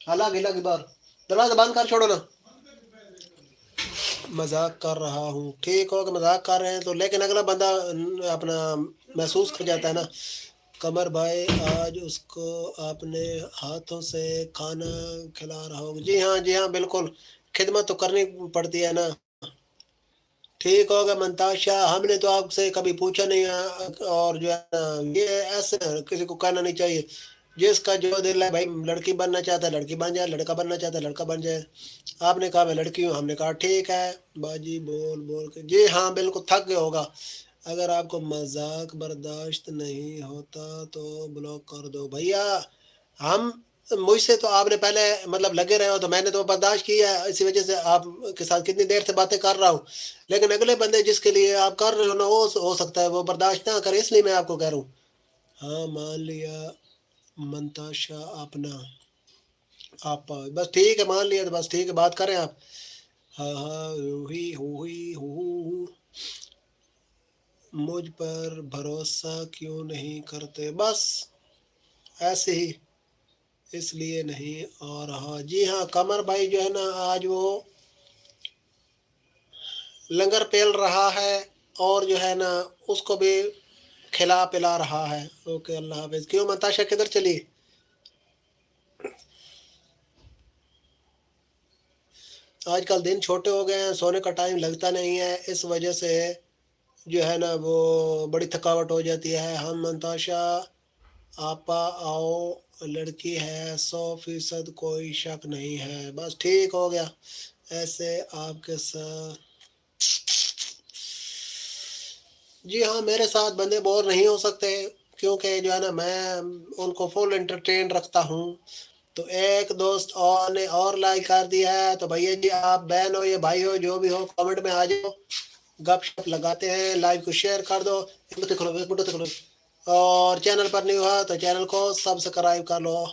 الگ الگ بار دروازہ بند کر چھوڑو نا. مذاق کر رہا ہوں. ٹھیک ہو کہ مذاق کر رہے ہیں تو، لیکن اگلا بندہ اپنا محسوس کر جاتا ہے نا. قمر بھائی آج اس کو اپنے ہاتھوں سے کھانا کھلا رہا ہوں. جی ہاں بالکل، خدمت تو کرنی پڑتی ہے نا. ٹھیک ہوگا منتاشا، ہم نے تو آپ سے کبھی پوچھا نہیں ہے، اور جو ہے یہ ایسے کسی کو کہنا نہیں چاہیے. جس کا جو دل ہے بھائی، لڑکی بننا چاہتا ہے لڑکی بن جائے، لڑکا بننا چاہتا ہے لڑکا بن جائے. آپ نے کہا میں لڑکی ہوں، ہم نے کہا ٹھیک ہے. باجی بول کے جی ہاں بالکل تھک گئے ہوگا. اگر آپ کو مذاق برداشت نہیں ہوتا تو بلاک کر دو. بھیا مجھ سے تو آپ نے پہلے مطلب لگے رہے ہو تو میں نے تو برداشت کیا ہے، اسی وجہ سے آپ کے ساتھ کتنی دیر سے باتیں کر رہا ہوں. لیکن اگلے بندے جس کے لیے آپ کر رہے ہو نا، وہ ہو سکتا ہے وہ برداشت نہ کرے، اس لیے میں آپ کو کہہ رہا ہوں. ہاں مان لیا منتاشا اپنا آپ بس ٹھیک ہے، مان لیا تو بس ٹھیک ہے، بات کریں آپ. ہاں مجھ پر بھروسہ کیوں نہیں کرتے؟ بس ایسے ہی، اس لیے نہیں آ رہا. جی ہاں قمر بھائی جو ہے نا آج وہ لنگر پیل رہا ہے اور جو ہے نا اس کو بھی کھلا پلا رہا ہے. اوکے اللہ حافظ. کیوں منتاشا کدھر چلی؟ آج کل دن چھوٹے ہو گئے ہیں، سونے کا ٹائم لگتا نہیں ہے، اس وجہ سے جو ہے نا وہ بڑی تھکاوٹ ہو جاتی ہے. ہم منتاشا آپا آؤ، لڑکی ہے 100% کوئی شک نہیں ہے. بس ٹھیک ہو گیا. ایسے آپ کے ساتھ جی ہاں میرے ساتھ بندے بور نہیں ہو سکتے، کیونکہ جو ہے نا میں ان کو فل انٹرٹین رکھتا ہوں. تو ایک دوست نے اور لائک کر دیا ہے. تو بھیا جی آپ بہن ہو یا بھائی ہو جو بھی ہو، کمنٹ میں آ جاؤ، گپ شپ لگاتے ہیں. لائیو کو شیئر کر دو، اور چینل پر نہیں ہوا تو چینل کو سبسکرائب کر لو.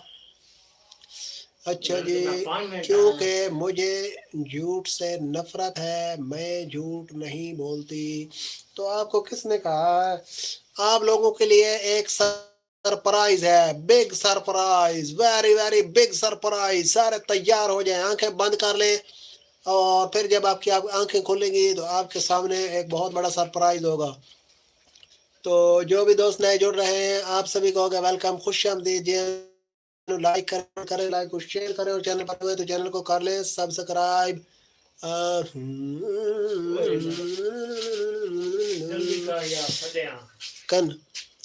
اچھا جی، کیونکہ مجھے جھوٹ سے نفرت ہے، میں جھوٹ نہیں بولتی. تو آپ کو کس نے کہا ہے؟ آپ لوگوں کے لیے ایک سرپرائز ہے، big surprise, very very big surprise. سارے تیار ہو جائیں، آنکھیں بند کر لیں، اور پھر جب آپ کی آنکھیں کھلیں گی تو آپ کے سامنے ایک بہت بڑا سرپرائز ہوگا. تو جو بھی دوست نئے جڑ رہے ہیں آپ سبھی کو ہوگا ویلکم، خوش آمدید. لائک کریں، لائک کو شیئر کریں، اور چینل پر ہوئے تو چینل کو کر لیں سبسکرائب. جلدی کا یا پھٹیاں کن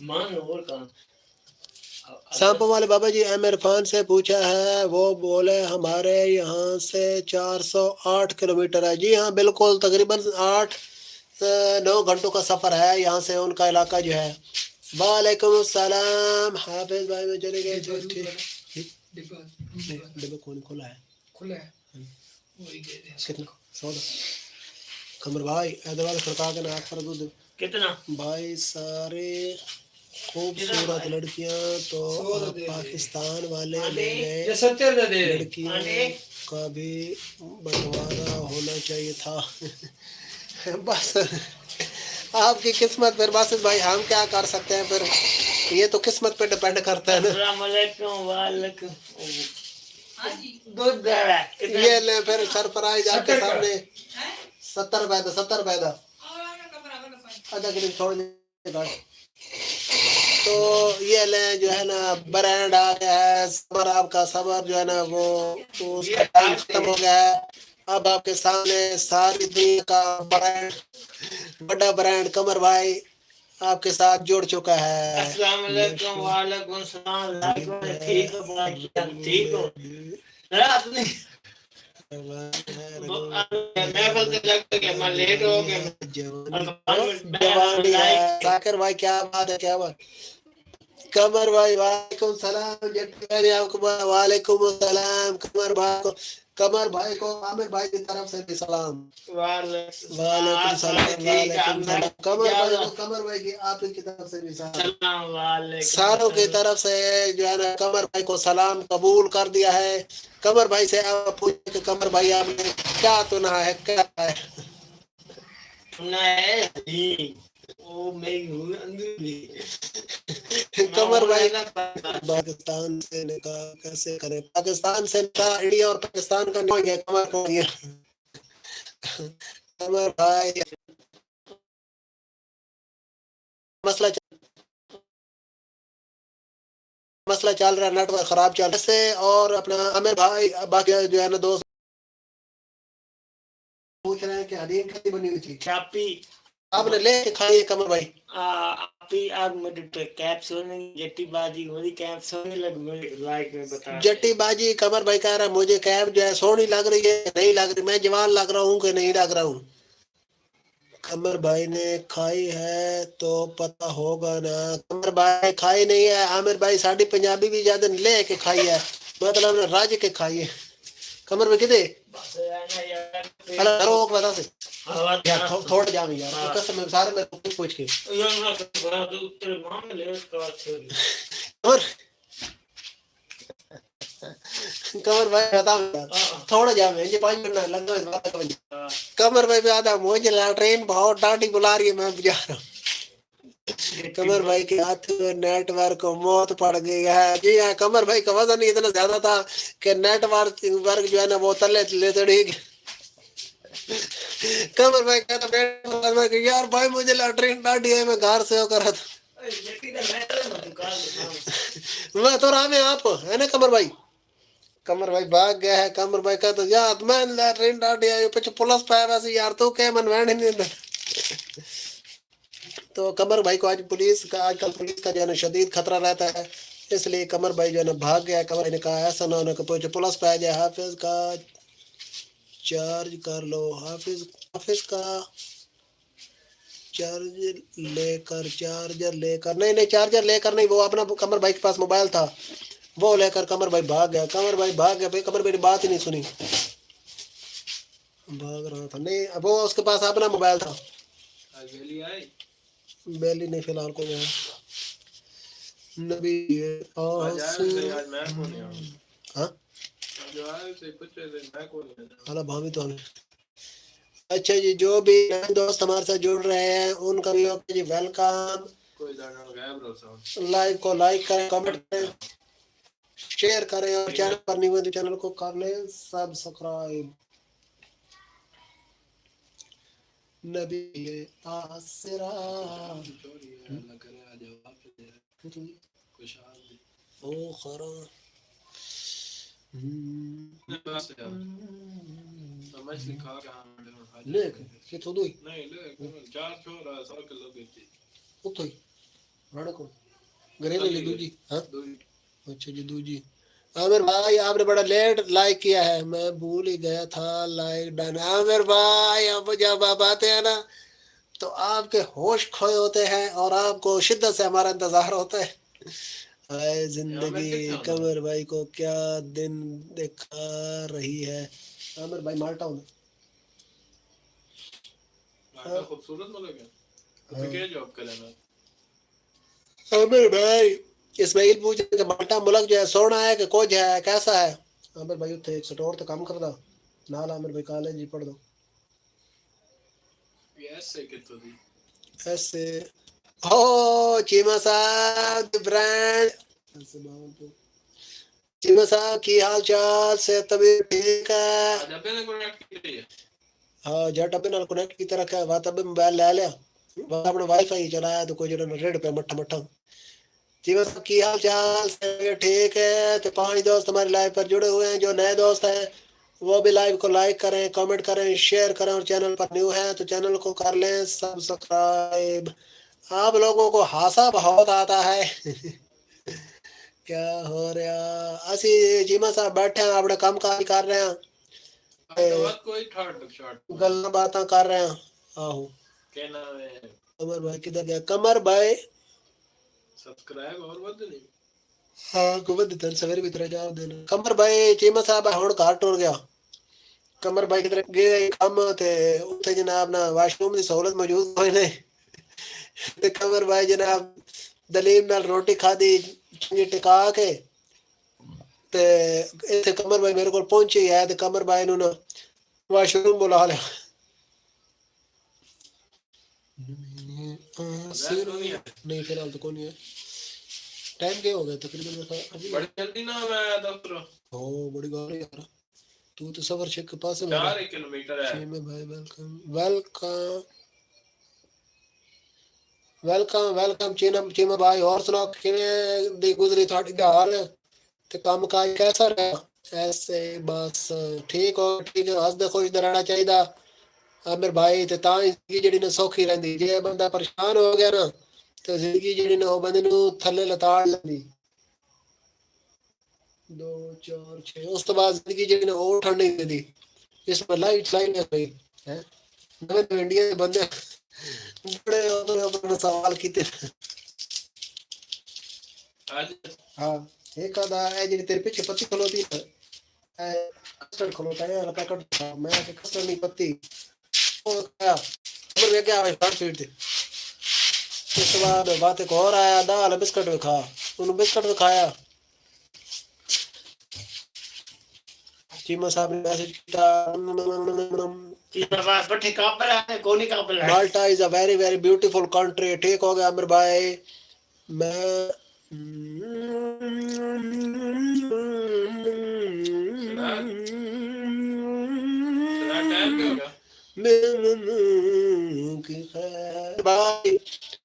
مان اور کا سامپو والے بابا جی ایم عرفان سے پوچھا ہے، وہ بولے ہمارے یہاں سے 408 کلومیٹر ہے. جی ہاں بالکل، تقریباً 8-9 گھنٹوں کا سفر ہے یہاں سے ان کا علاقہ جو ہے. وعلیکم السلام حافظ بھائی میں چلے گئے تھے. ڈبہ کون کھلا ہے؟ کھلا ہے وہی دے دیں. کتنا 100 کمر بھائی ادوار کھڑکا کے ناک پر دودھ کتنا بھائی سارے خوبصورت لڑکیاں تو آپ پاکستان والے لے گئے، یہ 70 دے دے. لڑکیوں کا بھی بنٹوارا ہونا چاہیے تھا. بس آپ کی قسمت پھر باسط بھائی ہم کیا کر سکتے ہیں، پھر یہ تو قسمت پہ ڈپینڈ کرتا ہے نا. السلام علیکم وعلیکم دودھ دے رہا ہے یہ لیں پھر سرپرائز آپ کے سامنے 70 پیدا 70 پیدا آدھا کلو چھوڑ دیں گا. تو یہ لیں جو ہے نا برانڈ آ گیا ہے. صبر آپ کا صبر جو ہے نا وہ اس کا ٹائم ختم ہو گیا ہے. اب آپ کے سامنے ساری دنیا کا برانڈ، بڑا برانڈ قمر بھائی آپ کے ساتھ جڑ چکا ہے. السلام علیکم وعلیکم السلام. ٹھیک ہو بھائی ٹھیک ہو رات میں محفل سے لگ کے میں لیٹ ہو گیا. جوانی ہے. ذاکر بھائی کیا بات ہے، کیا بات. قمر بھائی وعلیکم السلام. وعلیکم السلام قمر بھائی کو، قمر بھائی کو عامر بھائی کی طرف سے بھی سلام. وعلیکم السلام. وعلیکم السلام. قمر بھائی کو، قمر بھائی کی آپ کی طرف سے بھی سلام. ساروں کی طرف سے جو ہے نا قمر بھائی کو سلام قبول کر دیا ہے. قمر بھائی سے آپ پوچھیں کہ قمر بھائی آپ نے کیا سنا ہے، کیا ہے سنا ہے وہ میری اندر بھی. قمر بھائی پاکستان سے نکاح کیسے کریں؟ پاکستان سے نکاح انڈیا اور پاکستان کا نہیں ہے. قمر بھائی مسئلہ چل رہا ہے، نیٹ ورک خراب چل رہا ہے. اور اپنا عامر بھائی باقی جو ہے نا دوست پوچھ رہے ہیں کہ حدیث کتنی بنی ہوئی تھی. چھاپی آپ نے لے کے کھائی ہے قمر بھائی. آپی آگ مجھے پہ کیپ سونے جٹی بازی ہوئی کیپ سونے لگ مجھے لائک میں بتا جٹی بازی قمر بھائی کہہ رہا ہے مجھے کیب جو ہے سونی لگ رہی ہے نہیں لگ رہی، میں جوان لگ رہا ہوں کہ نہیں لگ رہا ہوں. قمر بھائی نے کھائی ہے تو پتہ ہوگا نا. قمر بھائی کھائی نہیں ہے. عامر بھائی ساڑی پنجابی بھی زیادہ لے کے کھائی ہے، مطلب راج کے کھائی ہے. قمر بھائی کتے روک بتا سے یار تھوڑا جام یار قسم میں سارے میں پوچھ کے اور قمر بھائی بتا تھوڑا جام ہے یہ 5 منٹ لگ گا. قمر بھائی بھی آدھا مجھے ٹرین بہت ڈانٹی بلا رہی ہے میں جا رہا ہوں. قمر بھائی کے ہاتھ میں نیٹ ورک موت پڑ گئی ہے. جی ہاں قمر بھائی کا وزن اتنا زیادہ تھا کہ نیٹ ورک جو ہے نا وہ تلے لے چڑھی گئی. قمر بھائی کہتا یار بھائی مجھے لیٹرین ڈانٹی ہے میں گھر سے ہو کر رہا تھا. میں تو رہا میں آپ ہے نا قمر بھائی. قمر بھائی بھاگ گیا ہے. قمر بھائی کہتا یار میں لیٹرین ڈانٹی ہے پیچھے پولیس پہ ویسے یار تو کہ من وین ہی نہیں دے. تو قمر بھائی کو آج پولیس کا آج کل پولیس کا جو ہے نا شدید خطرہ رہتا ہے، اس لیے قمر بھائی جو ہے نا بھاگ گیا. قمر بھائی نے کہا ایسا نہ ہونا کہ پولیس پہ آ جائے. حافظ کا چارج کر لو. حافظ کا چارجر لے کر نہیں چارجر لے کر نہیں، وہ اپنا قمر بھائی کے پاس موبائل تھا وہ لے کر قمر بھائی بھاگ گیا. قمر بھائی بھاگ گیا بھائی. قمر بھائی نے بات ہی نہیں سنی، بھاگ رہا تھا. نہیں وہ اس کے پاس اپنا موبائل تھا. بیلی نہیں فی الحال کو نبی ہاں بھامی تو ہمیں. اچھا جی جو بھی دوست ہمارے ساتھ جڑ رہے ہیں ان کا بھی اوکے جی ویلکم. لائک کو لائک کریں، کمنٹ کریں، شیئر کریں اور چینل پر نہیں ہوئے تو چینل کو کر لیں سبسکرائب. نبی آسرا او خرا मछली खा के आने में खा ले किथों दोई नहीं ले 4 छोरा 100 किलो बेची उतो ही राणा को घरेले ले दूजी हाँ दो अच्छा जी दूजी आमिर भाई आपने बड़ा लेट लाइक किया है मैं भूल ही गया था लाइक डन आमिर भाई अब जब आप आते हैं ना तो आपके होश खोए होते हैं और आपको शिद्दत से हमारा इंतजार होता है हाय जिंदगी कमर भाई को क्या दिन दिखा रही है आमिर भाई माल्टा हूँ माल्टा खूबसूरत मुल्क है तो क्या जॉब करें आमिर भाई इस्माइल पूछे कि माल्टा मुल्क जो है सोना है कि कुछ है कैसा है आमिर भाई उत्थे एक स्टोर तो काम करदा नाल आमिर भाई कॉलेज ही पढ़ दो ऐसे कितो दी ऐसे हो चीमा साहब द ब्रांड चीमा साहब की हाल चाल से तभी ठीक है जब मैंने कनेक्ट की है हाँ जट अबे नाल कनेक्ट की तरह है बात अबे मोबाइल ले लिया बात अपने वाईफाई चलाया तो कोई जड़ा रेड पे मट्ठा मट्ठा जीवन साहब की हाल चाल से ठीक है तो 5 दोस्त हमारे लाइव पर जुड़े हुए हैं जो नए दोस्त हैं वो भी लाइव को लाइक करें कमेंट करें शेयर करें और चैनल पर न्यू है तो चैनल को कर लें सब्सक्राइब आप लोगों को हासा बहुत आता है क्या हो रहा असी जीमा साहब बैठे हैं अपने काम काज कर रहे हैं बात कोई थर्ड शॉट गल्ला बातें कर रहे हैं आहो क्या नाम है कमर भाई किधर गया कमर भाई सब्सक्राइब और बद नहीं हाँ गोविंद धन सवेरे भी तरह जाओ देना कमर भाई चीमा साहब हुण घर टुर गया कमर भाई किधर गए काम थे उत्थे जनाब ना वाशरूम की सहूलत मौजूद होई ने ते कमर भाई जनाब दलील नाल रोटी खादी चंगी टिका के ते इत्थे कमर भाई मेरे को पहुंचे है ते कमर भाई नु ना वाशरूम बुला लिया नहीं फिलहाल तो कौन है टाइम क्या हो गया तकरीबन अभी बड़ी जल्दी ना मैं दफ्तर हो बड़ी गाड़ी यार तू तो सफर शेख के पास है 4 किलोमीटर है में भाई welcome welcome welcome welcome Cheema भाई और सुनाओ किवें दी गुजरी थोड़ी हाल ते काम काज कैसा रहा ऐसे बस ठीक हो ठीक है हंसदे खुश रहना चाहिए आमिर भाई ते तां जिंदगी जेड़ी ने सौखी रहंदी जे बंदा परेशान हो गया ना तो जिंदगी जेड़ी ने बंदे नु थल्ले लताड़ लैंदी 2 4 6 उस तो बाद जिंदगी जेड़ी ने और ठंड नहीं देती इस पर लाइट है भाई है नवे इंडिया के बंदे बड़े अपने सवाल कीते आज हाँ एक आधा है जेडी तेरे पीछे पत्ती खलोती है कस्टर्ड खलोता है वाला पैकेट मैं के कस्टर्ड नहीं पत्ती ओ क्या खबर वे क्या है फाड़ फीट दे उसके बाद बात एक और आया दाल बिस्कुट भी खा उन्होंने बिस्कुट भी खाया चीमा साहब ने मैसेज किया चीमा भाई पट्टी काबल है कोनी काबल है Malta is a very very beautiful country ठीक हो गया आमिर भाई मैं भाई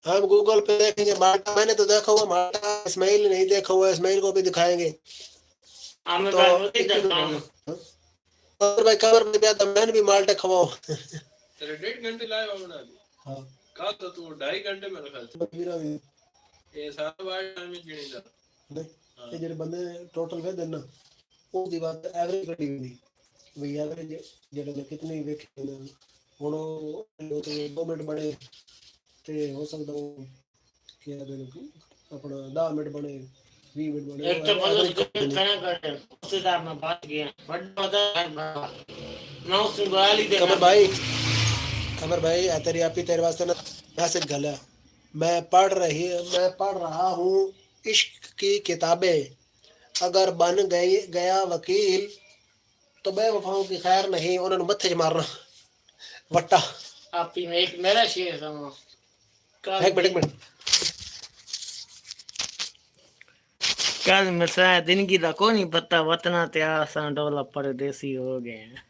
हम गूगल पे देखेंगे माल्टा मैंने तो देखा हुआ माल्टा इस्माइल नहीं देखा हुआ इस्माइल को भी दिखाएंगे आमिर तो भाई होती है और भाई कवर में भी आता मैंने भी माल्टा खवाओ तेरे 1.5 घंटे लाइव बना दी हां कल तो तू 2.5 घंटे मेरे ख्याल से ये सारा बार टाइम में गिनी था नहीं ये जेडे बंदे टोटल वे देना वो दी बात एवरेज कटी हुई भाई एवरेज जेडे ने कितने देखे हुण वो तो 2 मिनट बने ते हो सकदा क्या दे अपना 10 मिनट बने 20 मिनट बने एक तो बस करना कर उसदा में बात गया बड़ा मैं उस गाली दे कमर भाई तेरी आपी तेरे वास्ते ना मैसेज गला मैं पढ़ रहा हूँ इश्क की किताबें अगर बन गया वकील तो बेवफाओं की खैर नहीं उन्होंने मत्थे मारना वट्टा आपी में एक मेरा शेर सुनो एक मिनट कल मिसा जिंदगी का कोई नहीं पता वतना ते आसा डोला परदेसी हो गए हैं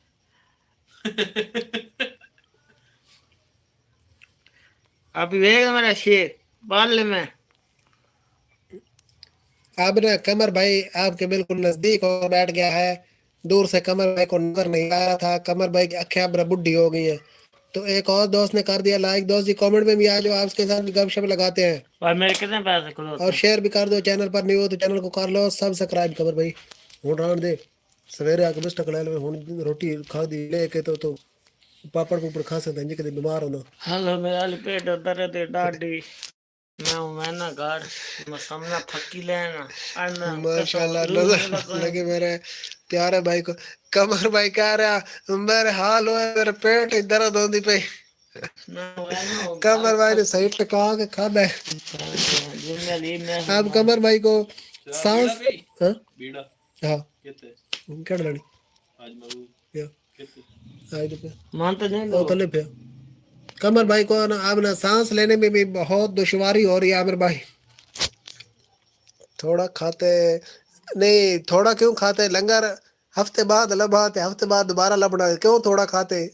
अभी वेग मेरा शेर बाल में अब ना कमर भाई आपके बिल्कुल नजदीक हो बैठ गया है دور سے قمر بھائی کو نظر نہیں آ رہا تھا. قمر بھائی کی آنکھیں اب بڈھی ہو گئی ہیں. تو ایک اور دوست نے کر دیا لائک. دوست جی کامنٹ میں بھی آ جاؤ, آپ کے ساتھ گپ شپ لگاتے ہیں. اور میرے کتنے پیسے کھلوتے اور ہیں؟ شیئر بھی کر دو, چینل پر نہیں ہو تو چینل کو کر لو سبسکرائب. قمر بھائی ہوں ران دے سویرے آ کے بسٹک لے لو, ہوں روٹی کھا دی لے کے تو پاپڑ پوپڑ کھا سکتے ہیں جی کدے بیمار ہونا. ہلو میرا علی پیٹ درد ڈاڈی میں نا گھر میں سامنا پھکی لینا ماشاء اللہ نظر لگے میرے پیارے بھائی کو. قمر بھائی کہہ رہا میرے حال ہوئے میرے پیٹ درد ہوتی پئی. قمر بھائی نے صحیح ٹکا کے کھانا ہے. اب قمر بھائی کو سانس ہاں بیڑا ہاں کتے کیا ڈالنی آج مغو پیا کتے آج تو پیا مانتے نہیں وہ لوگ تلے پیا. قمر بھائی کو اب نا سانس لینے میں بھی بہت دشواری ہو رہی ہے. عامر بھائی تھوڑا کھاتے نہیں, تھوڑا کیوں کھاتے لنگر ہفتے بعد لباتے, ہفتے بعد دوبارہ لبنا, کیوں تھوڑا کھاتے.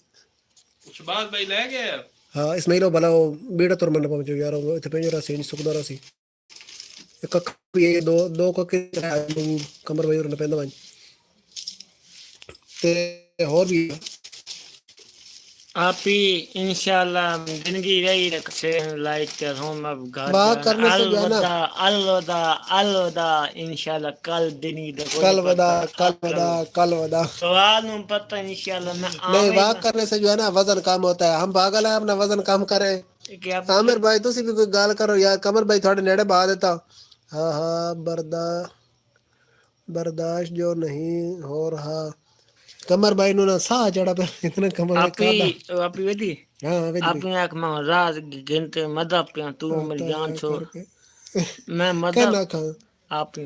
شباز بھائی لے گئے ہاں اسماعیلو بلا بیڑا تور من پہنچو یار اتنے پنجرا سی سکدارا سی دو قمر بھائی اور پہندا تے اور بھی آپ ہی انشاءاللہ زندگی رہی رکھے لائک کر ہوں اب گھر واہ جانا. کرنے سے جو ہے نا الوداع الوداع الوداع انشاءاللہ کل دنی دا کوئی کل ودا پتہ کل کل ودا کل ودا. سوال نوں پتہ انشاءاللہ میں نہیں آویں واک کرنے سے جو ہے نا وزن کم ہوتا ہے. ہم پاگل ہیں اپنا وزن کم کریں. کہ آپ عامر بھائی تسی بھی کوئی گال کرو یار. قمر بھائی تھوڑے نیڑے بہا دیتا. ہاں ہاں برداشت جو نہیں ہو رہا. قمر بھائی نو نا سا چڑھا پہ اتنا قمر بھائی آپ کھادا. ہی ودی ہاں ود آپ بھی نے ایک میں راز گنتے مدہ پیا تو میری جان چھوڑ کر کے میں کیا مدہ نہ کھا. آپ ہی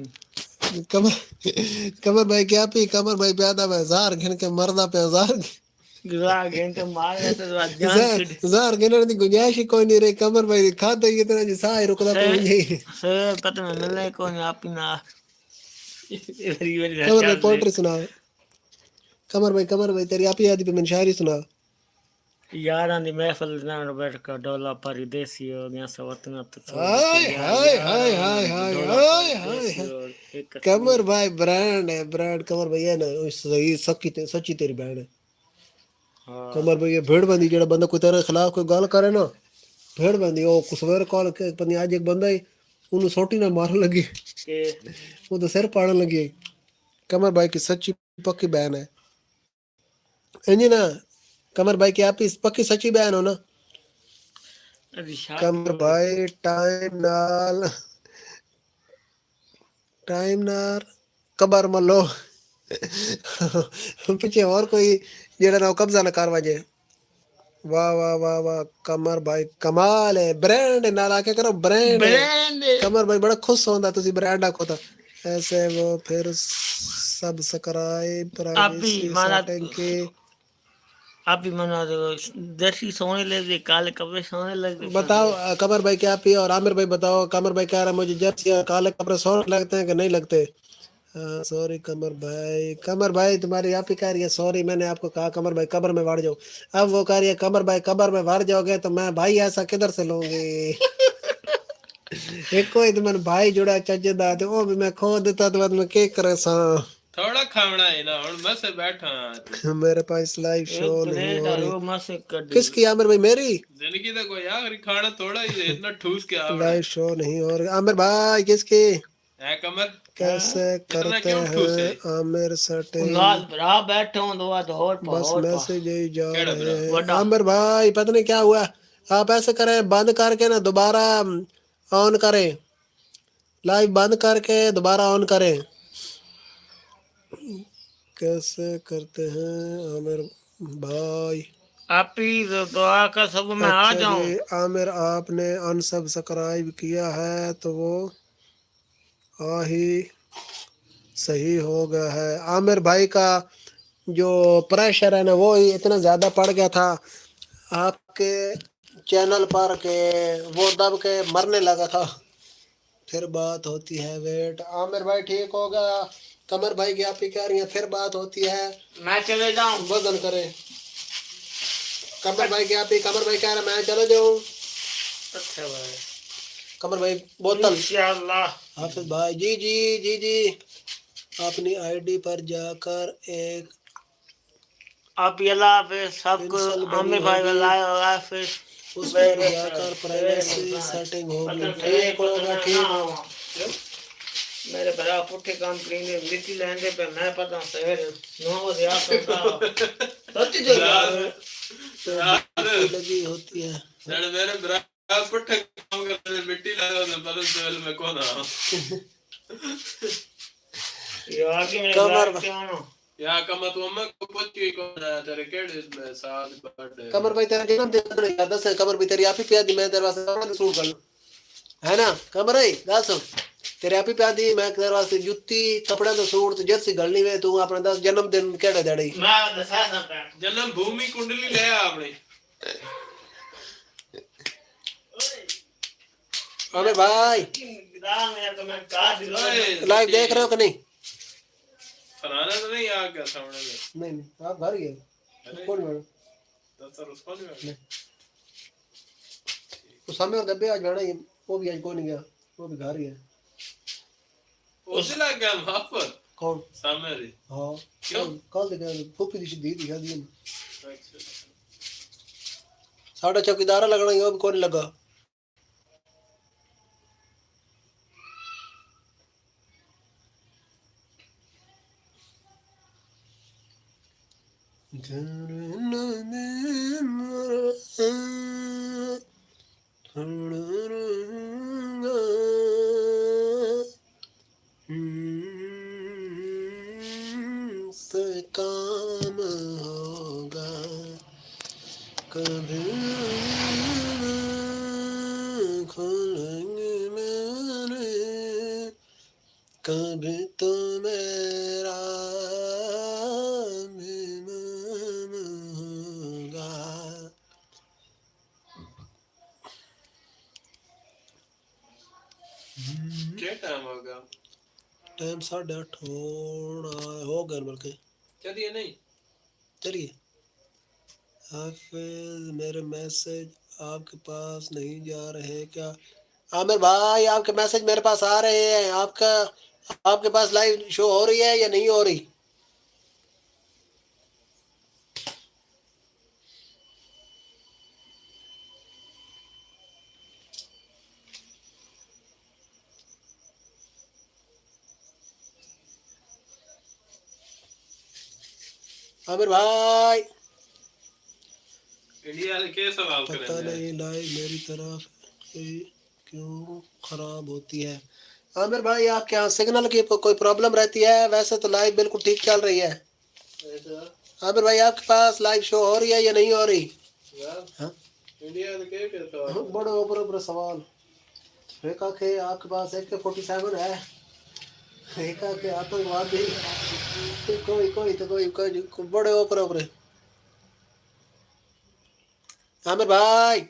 قمر بھائی کیا پی قمر بھائی پیادا میں زہر گھن کے مردا پہ زہر راز گنتے مارنے سے جان چھوڑ زہر گننے کی گنجائش ہی کوئی نہیں رہی. قمر بھائی کھاتے ہی اتنا جی سا ہی رکدا پہ مجھے. سے پتہ میں ملنے کو نہیں آپ ہی نہ قمر بھائی پوئٹری سنا. قمر بھائی تیری آپ ہی یاد پہ میں شاعری سنا. یاراں دی محفل نہ بیٹھ کے ڈولا پری دیسی ہو گیا سوتنا تو چھوڑ کے ہائے یار ہائے ہائے یاراں ہائے دی ہائے ڈولا ہائے پری ہائے دیسی ہائے. ہو ایک قمر بھائی برانڈ ہے برانڈ. قمر بھائی ہے نا صحیح سچی تیری بہن ہے. ہاں قمر بھائی بھیڑ بندی جڑا بندہ کوئی تیرے خلاف کوئی گل کرے نا بھیڑ بندی وہ سویر کال پنی اج ایک بندہ ہی انہوں سوٹی نہ مارن لگی کہ وہ تو سر پاڑن لگی. قمر بھائی کی سچی پکی بہن ہے. انجی نا قمر بھائی کی آپ کی پکی سچی بہن ہو نا. شادی قمر ہو گئی بھائی ٹائم نال قبر ملو پیچھے اور کوئی جڑا نا قبضہ نہ کر وجے. واہ واہ واہ واہ قمر بھائی کمال ہے. برانڈ نال آ کے کرو برانڈ ہے. برینڈ قمر بھائی بڑا خوش ہوندا تسی برانڈ آکھو تا. ایسے وہ پھر سبسکرائب آپ بھی پرائیویسی مانا سیٹنگ کی آپ بھی منا درسی سونے لگے کالے کپڑے سونے لگے بتاؤ. قمر بھائی کیا پیا اور عامر بھائی بتاؤ. قمر بھائی کہہ رہا ہے مجھے جرسی اور کالے کپڑے سونے لگتے ہیں کہ نہیں لگتے. سوری قمر بھائی. قمر بھائی تمہاری آپ ہی کہہ رہی ہے سوری. میں نے آپ کو کہا قمر بھائی قبر میں وڑ جاؤ. اب وہ کہہ رہی ہے قمر بھائی قبر میں وڑ جاؤ گے تو میں بھائی ایسا کدھر سے لوں گی. ایک کوئی تو من بھائی جڑا چجدا تے او بھی میں کھو دیتا تو میں کی کرے ساں. تھوڑا کھاونا ہے نا ہن میں سے بیٹھا میرے پاس لائیو شو ایک نہیں پلیٹ ہو رہی. آلو مسے کڈی کس کی عامر بھائی میری زندگی دا کوئی آخری کھانا تھوڑا ہی ہے اتنا ٹھوس کے آوڑا لائیو شو نہیں ہو رہی. عامر بھائی کس کی ہے قمر کیسے اتنا کرتے کیوں ٹھوس ہیں ہے عامر سیٹنگ. نال برا بیٹھے ہوں دو ہور پا بس ہور پا میسج ہی جا کیڑا رہے برا ہیں. وڈا عامر بھائی پتہ نہیں کیا ہوا. آپ ایسے کریں بند کر کے نا دوبارہ آن کریں. لائیو بند کر کے دوبارہ آن کریں. کیسے کرتے ہیں عامر بھائی. آپ ہی دعا کا سب میں آ اچھا جی جاؤں. عامر آپ نے انسبسکرائب کیا ہے تو وہ ہی صحیح ہو گیا ہے. عامر بھائی کا جو پریشر ہے نا وہ اتنا زیادہ پڑ گیا تھا آپ کے چینل پر کہ وہ دب کے مرنے لگا تھا. پھر بات ہوتی ہے ویٹ. عامر بھائی ٹھیک ہوگا. قمر بھائی کی آپ ہی کہہ رہی ہیں پھر بات ہوتی ہے. میں چلے جاؤں. وزن کرے. قمر بھائی کی آپ ہی قمر بھائی کہہ رہے ہیں میں چلے جاؤں. اچھا بھائی قمر بھائی بوتل انشاءاللہ. حافظ بھائی جی جی جی جی अपनी आईडी पर जाकर एक आप ये ला फिर सब कुछ इंसल बनी आमिर भाई होगी, लाया फिर उस पर जाकर प्राइवेसी सेटिंग होगी। ठीक होगा, ठीक होगा। मेरे बड़ा पुट्ठे काम करेंगे लिट्टी लेंगे पे मैं पता सवेरे 9 बजे आता सच जो यार मिट्टी लगी होती है। जड़ मेरे ब्रा पुट्ठे काम करने मिट्टी लगा तो बलस सेल में कौन आ यार कि मेरे कमर घर क्या ना या कम तो अम्मा को पूछी कौन है तेरे केड़े में साथ बर्थडे कमर भाई तेरा जन्मदिन नहीं याद है, कमर भाई तेरी आप ही प्यार दी, मैं तेरे वास्ते कपड़ा सूट कर लूं, है ना कमर भाई? गाल सुन, तेरे आप ही प्यार दी, मैं तेरे वास्ते जुत्ती कपड़ा तो सूट तो जर्सी गलनी में तू अपना 10 जन्मदिन केड़े देड़ी मैं दसा सकता जन्म भूमि कुंडली ले आ अपनी। अबे भाई गिरा मेरा तो मैं काट दिला लाइव देख रहे हो कि नहीं? फलाना तो नहीं आ गया सामने में नहीं आप घर ही है कौन है दफ्तर उसको नहीं तो सामने और दब्बे आज जाना ही, वो भी आज कोई नहीं गया, वो भी घर ही है। उसे लग गया वहां पर कौन? सामने रे हाँ क्यों? कल देखा फूफी दी दी दिखा दी अच्छा साढ़ा चौकीदारा लगना ही, वो भी कौन लगा। से काम होगा कभी खुलेंगे मेरे, कभी तो मेरा भी मन होगा। क्या टाइम होगा? टाइम 8:30 हो गए बल्कि चलिए नहीं चलिए। हाफिज मेरे मैसेज आपके पास नहीं जा रहे क्या? आमिर भाई आपके मैसेज मेरे पास आ रहे हैं, आपके पास लाइव शो हो रही है या नहीं हो रही? आमिर भाई इंडिया के क्या सवाल पता करेंगे? नहीं लाइव मेरी तरफ से क्यों खराब होती है। आमिर भाई आपके यहाँ सिग्नल की कोई प्रॉब्लम रहती है? वैसे तो लाइव बिल्कुल ठीक चल रही है। आमिर भाई आपके पास लाइव शो हो रही है या नहीं हो रही? हाँ? इंडिया के क्या सवाल? बड़े ऊपर सवाल। एक आखे आपके पास AK-47 है, एक आखे आतंकवादी, कोई बड़े ऊपर। आमिर भाई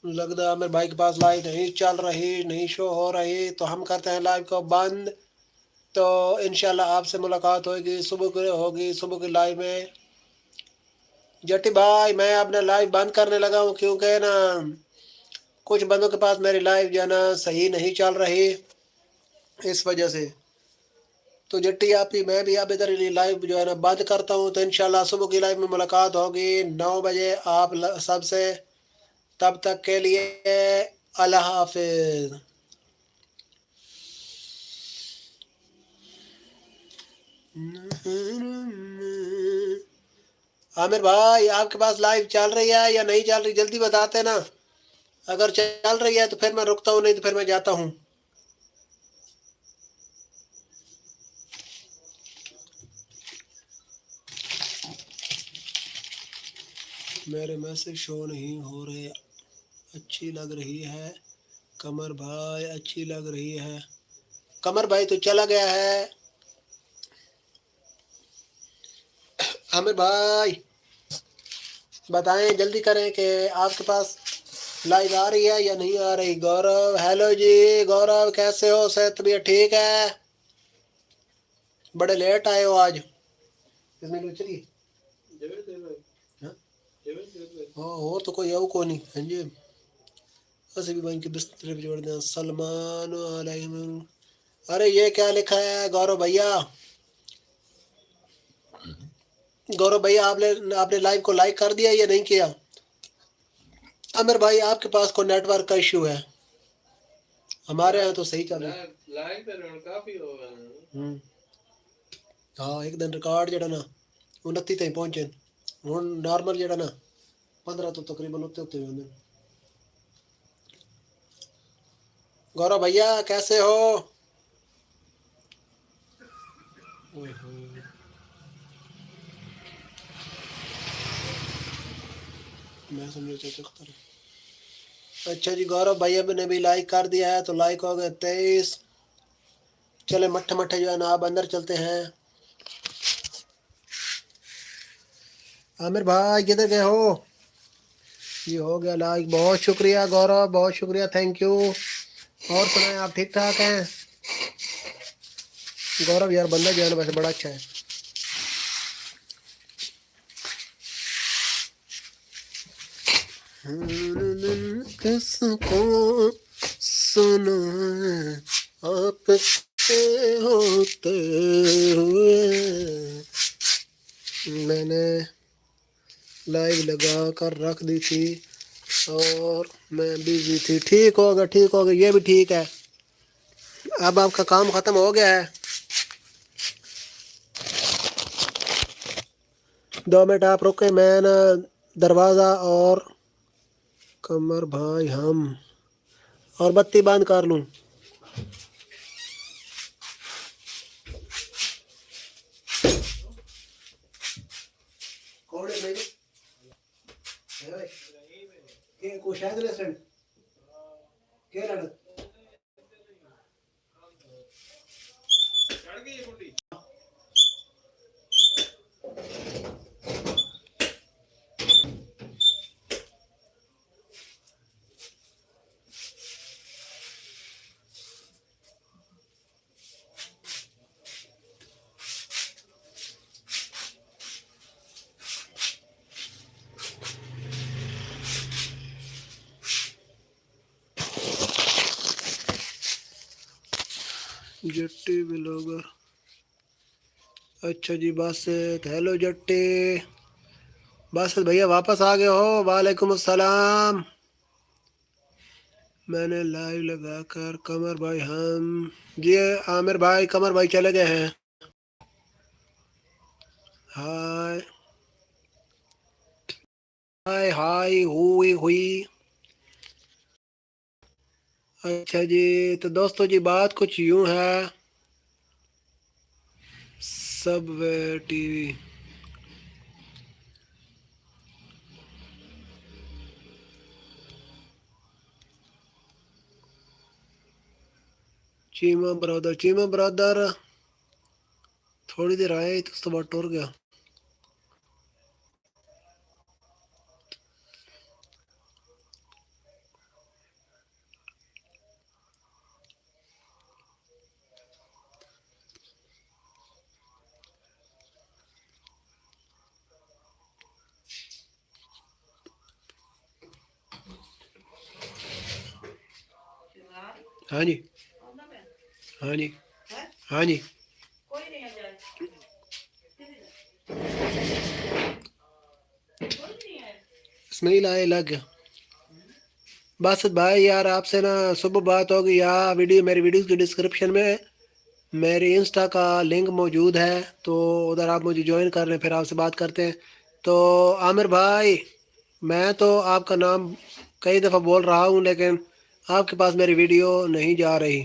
लगता है आमिर भाई के पास लाइव नहीं चल रही, नहीं शो हो रही, तो हम करते हैं लाइव को बंद। तो इंशाल्लाह आपसे मुलाकात होगी सुबह की लाइव में। जट्टी भाई मैं अपना लाइव बंद करने लगा हूँ क्योंकि ना कुछ बंदों के पास मेरी लाइव जो है ना सही नहीं चल रही, इस वजह से। तो जट्टी आप ही मैं भी अब इधर लाइव जो है ना बंद करता हूँ। तो इंशाल्लाह सुबह की लाइव में मुलाकात होगी 9 बजे आप सबसे। तब तक के लिए अल्लाह हाफिज। आमिर भाई आपके पास लाइव चल रही है या नहीं चल रही, जल्दी बताते ना। अगर चल रही है तो फिर मैं रुकता हूँ, नहीं तो फिर मैं जाता हूँ। मेरे मैसेज शो नहीं हो रहे। अच्छी लग रही है कमर भाई, अच्छी लग रही है। कमर भाई तो चला गया है। आमिर भाई बताएं जल्दी करें कि आपके पास लाइव आ रही है या नहीं आ रही। गौरव हेलो जी, गौरव कैसे हो? सेहत तबीयत ठीक है? बड़े लेट आए हो आज। इसमें चलिए और तो कोई और को नहीं हाँ जी। असि भी बन के बिस्तर पे जोड़ दें। सलमान ارے یہ کیا لکھا ہے گورو بھیا؟ گورو بھیا آپ نے لائیو کو لائک کر دیا یا نہیں کیا؟ عامر بھائی آپ کے پاس کوئی نیٹ ورک کا ایشو ہے، ہمارے یہاں تو صحیح چل رہا ہے۔ لائک تے ہن کافی ہو گیا ہاں ایک دن ریکارڈ جڑا نا 29 تک پہنچے، ہن نارمل جڑا نا 15 تو تقریباً اتنے ہوندے۔ گورو بھیا کیسے ہو؟ میں سمجھا چاچا اختر۔ اچھا جی گورو بھیا نے بھی لائک کر دیا ہے، تو لائک ہو گئے 23۔ چلے مٹھے مٹھے جو ہے نا آپ اندر چلتے ہیں۔ عامر بھائی کدھر گئے ہو؟ یہ ہو گیا لائک، بہت شکریہ گورو، بہت شکریہ، تھینک یو۔ اور سنائیں آپ ٹھیک ٹھاک ہیں؟ گورو یار بندہ جو ہے نا ویسے بڑا اچھا ہے۔ کس کو سنا آپ کے ہوتے ہوئے، میں نے لائیو لگا کر رکھ دی تھی اور میں بزی تھی۔ ٹھیک ہوگا ٹھیک ہوگا، یہ بھی ٹھیک ہے۔ اب آپ کا کام ختم ہو گیا ہے؟ 2 منٹ آپ رکے، میں نا دروازہ اور قمر بھائی ہم اور بتی بند کر لوں۔ چڑھ گئی بڈی جٹی بلاگر، اچھا جی باسط، ہیلو جٹی باسط بھیا واپس آ گئے ہو؟ وعلیکم السلام۔ میں نے لائیو لگا کر قمر بھائی ہم جی عامر بھائی قمر بھائی چلے گئے ہیں۔ ہائے ہائے ہائے ہوئی۔ اچھا جی تو دوستو جی بات کچھ یوں ہے، سب وے ٹی وی چیمہ برادر تھوڑی دیر آئے تو اس کے بعد ٹور گیا۔ ہاں جی ہاں جی ہاں جی اسماعیل آئے لگ گیا۔ باسط بھائی یار آپ سے نا صبح بات ہوگی، یا میری ویڈیوز کی ڈسکرپشن میں میری انسٹا کا لنک موجود ہے، تو ادھر آپ مجھے جوائن کر لیں، پھر آپ سے بات کرتے ہیں۔ تو عامر بھائی میں تو آپ کا نام کئی دفعہ بول رہا ہوں، لیکن آپ کے پاس میری ویڈیو نہیں جا رہی۔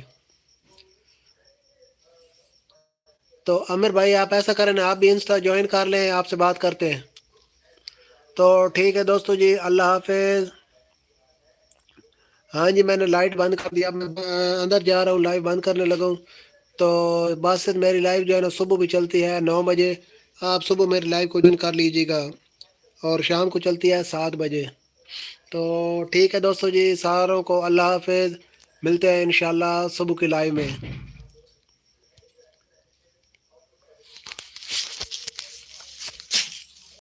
تو عامر بھائی آپ ایسا کریں نا، آپ بھی انسٹا جوائن کر لیں، آپ سے بات کرتے ہیں۔ تو ٹھیک ہے دوستو جی، اللہ حافظ۔ ہاں جی میں نے لائٹ بند کر دیا، میں اندر جا رہا ہوں، لائیو بند کرنے لگا ہوں۔ تو باسط میری لائیو جو ہے نا صبح بھی چلتی ہے 9 بجے، آپ صبح میری لائیو کو جوائن کر لیجیے گا، اور شام کو چلتی ہے 7 بجے۔ تو ٹھیک ہے دوستو جی، ساروں کو اللہ حافظ، ملتے ہیں انشاءاللہ صبح کی لائیو میں۔